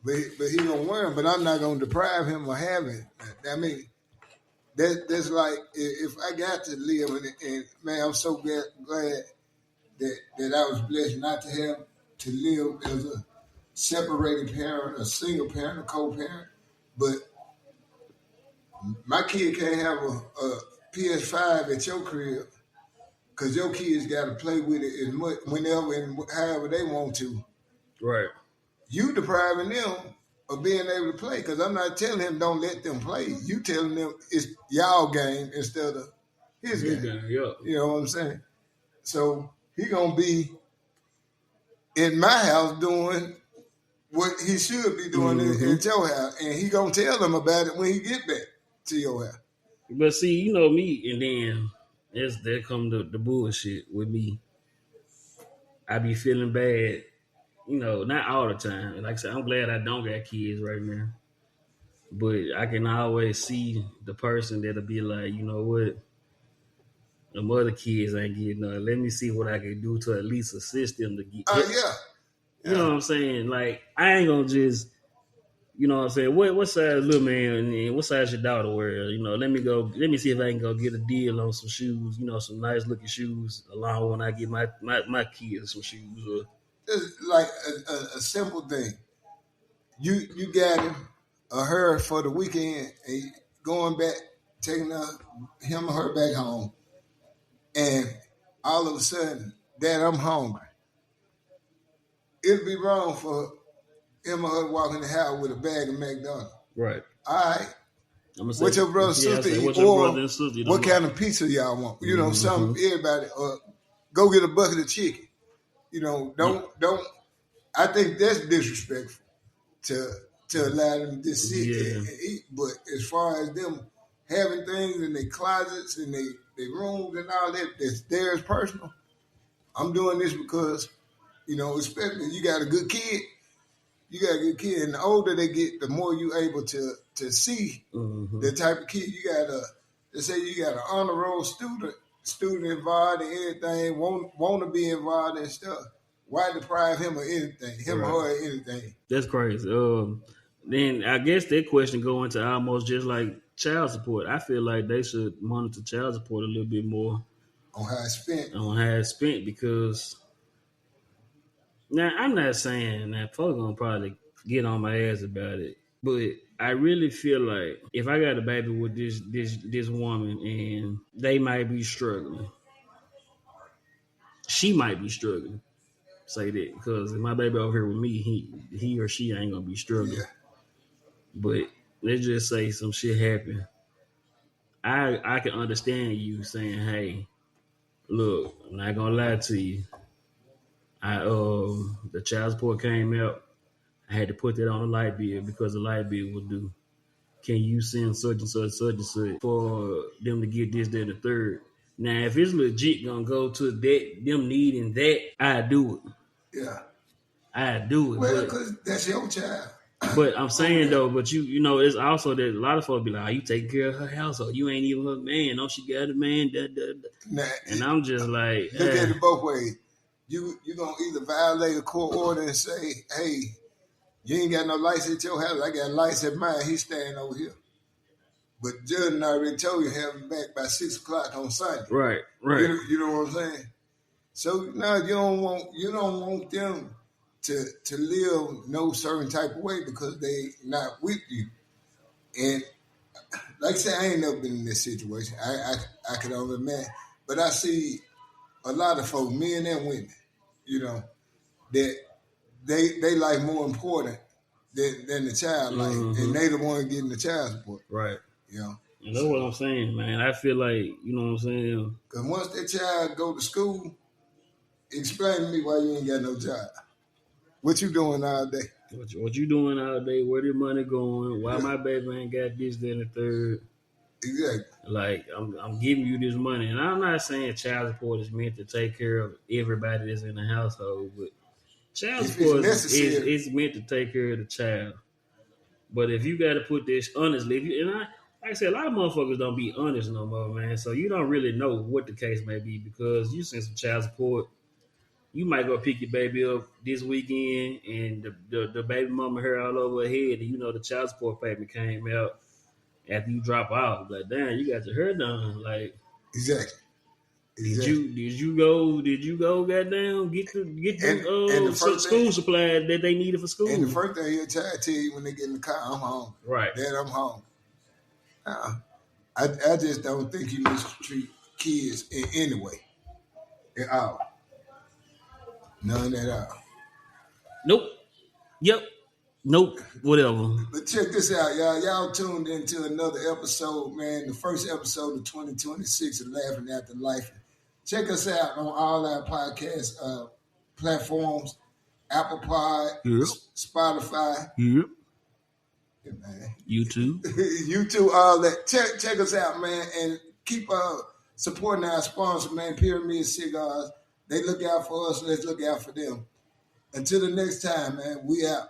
But he gonna wear them. But I'm not gonna deprive him of having. I mean, that's like if I got to live and man, I'm so glad that I was blessed not to have to live as a separated parent, a single parent, a co-parent. But my kid can't have a PS5 at your crib because your kids got to play with it as much whenever and however they want to. Right. You depriving them of being able to play because I'm not telling him don't let them play. You telling them it's y'all game instead of his game. Yeah. You know what I'm saying? So he gonna be in my house doing what he should be doing in your house, and he gonna tell them about it when he get back to your house. But see, you know me, and then there come the bullshit with me. I be feeling bad, not all the time. Like I said, I'm glad I don't got kids right now. But I can always see the person that'll be like, you know what, the other kids ain't getting nothing. Let me see what I can do to at least assist them to get. Yeah. You know what I'm saying? Like, I ain't gonna just, you know what I'm saying? What size little man and what size your daughter wear? Let me see if I can go get a deal on some shoes, some nice looking shoes along when I get my kids some shoes. It's like a simple thing. You got him or her for the weekend and going back, taking him or her back home, and all of a sudden, Dad, I'm hungry. It'd be wrong for him or her to walk in the house with a bag of McDonald's. Right. All right. What your brother and sister eat, or what kind of pizza y'all want? Some everybody, or go get a bucket of chicken. Don't. I think that's disrespectful to allow them to sit and eat. But as far as them having things in their closets and their rooms and all that's theirs personal, I'm doing this because, especially you got a good kid. You got a good kid, and the older they get, the more you able to see the type of kid you got. Let's say you got an honor roll student involved in anything, want to be involved in stuff. Why deprive him of anything, him or her of anything? That's crazy. Then I guess that question go into almost just like child support. I feel like they should monitor child support a little bit more on how it's spent. Because now I'm not saying that folks gonna probably get on my ass about it, but I really feel like if I got a baby with this woman and they might be struggling, she might be struggling. Say that because if my baby over here with me, he or she ain't gonna be struggling. Yeah. But let's just say some shit happened. I can understand you saying, "Hey, look, I'm not gonna lie to you. The child support came out. I had to put that on the light bill because the light bill will do. Can you send such and such for them to get this, that, and the third? Now, if it's legit gonna go to them needing that, I do it. Yeah, I do it. Well, because that's your child. But I'm saying though, but it's also that a lot of folks be like, "Oh, you taking care of her household? You ain't even her man. No, she got a man." Nah, and I'm just like, look at it both ways. You gonna either violate a court order and say, "Hey, you ain't got no lights at your house. I got lights at mine. He's staying over here." But Judge already told you have him back by 6 o'clock on Sunday. Right, right. You know what I'm saying? So now you don't want them to live no certain type of way because they not with you. And like I said, I ain't never been in this situation. I can only imagine. But I see a lot of folks, men and women, you know, that they life more important than the child life, and they the one getting the child support. Right. You know. And that's what I'm saying, man. I feel like, you know what I'm saying? Because once that child go to school, explain to me why you ain't got no job. What you doing all day? What you doing all day? Where the money going? Why my baby ain't got this, that, and the third? Exactly. Like, I'm giving you this money. And I'm not saying child support is meant to take care of everybody that's in the household, but child support is meant to take care of the child. But if you got to put this honestly, like I said, a lot of motherfuckers don't be honest no more, man. So you don't really know what the case may be because you send some child support. You might go pick your baby up this weekend, and the baby mama hair all over her head, and you know the child support payment came out after you drop out. Like, damn, you got your hair done. Like, exactly. Did you go? Goddamn, get the school supplies that they needed for school. And the first thing he'll tell you when they get in the car, I'm home. Right. Dad, I'm home. I just don't think you mistreat kids in any way at all. None at all. Nope. Yep. Nope. Whatever. But check this out, y'all. Y'all tuned into another episode, man. The first episode of 2026 of Laughing After Life. Check us out on all our podcast platforms: Apple Pod, Spotify, yeah, man. YouTube, YouTube, all that. Check us out, man, and keep supporting our sponsor, man. Pyramid Cigars. They look out for us. Let's look out for them. Until the next time, man. We out.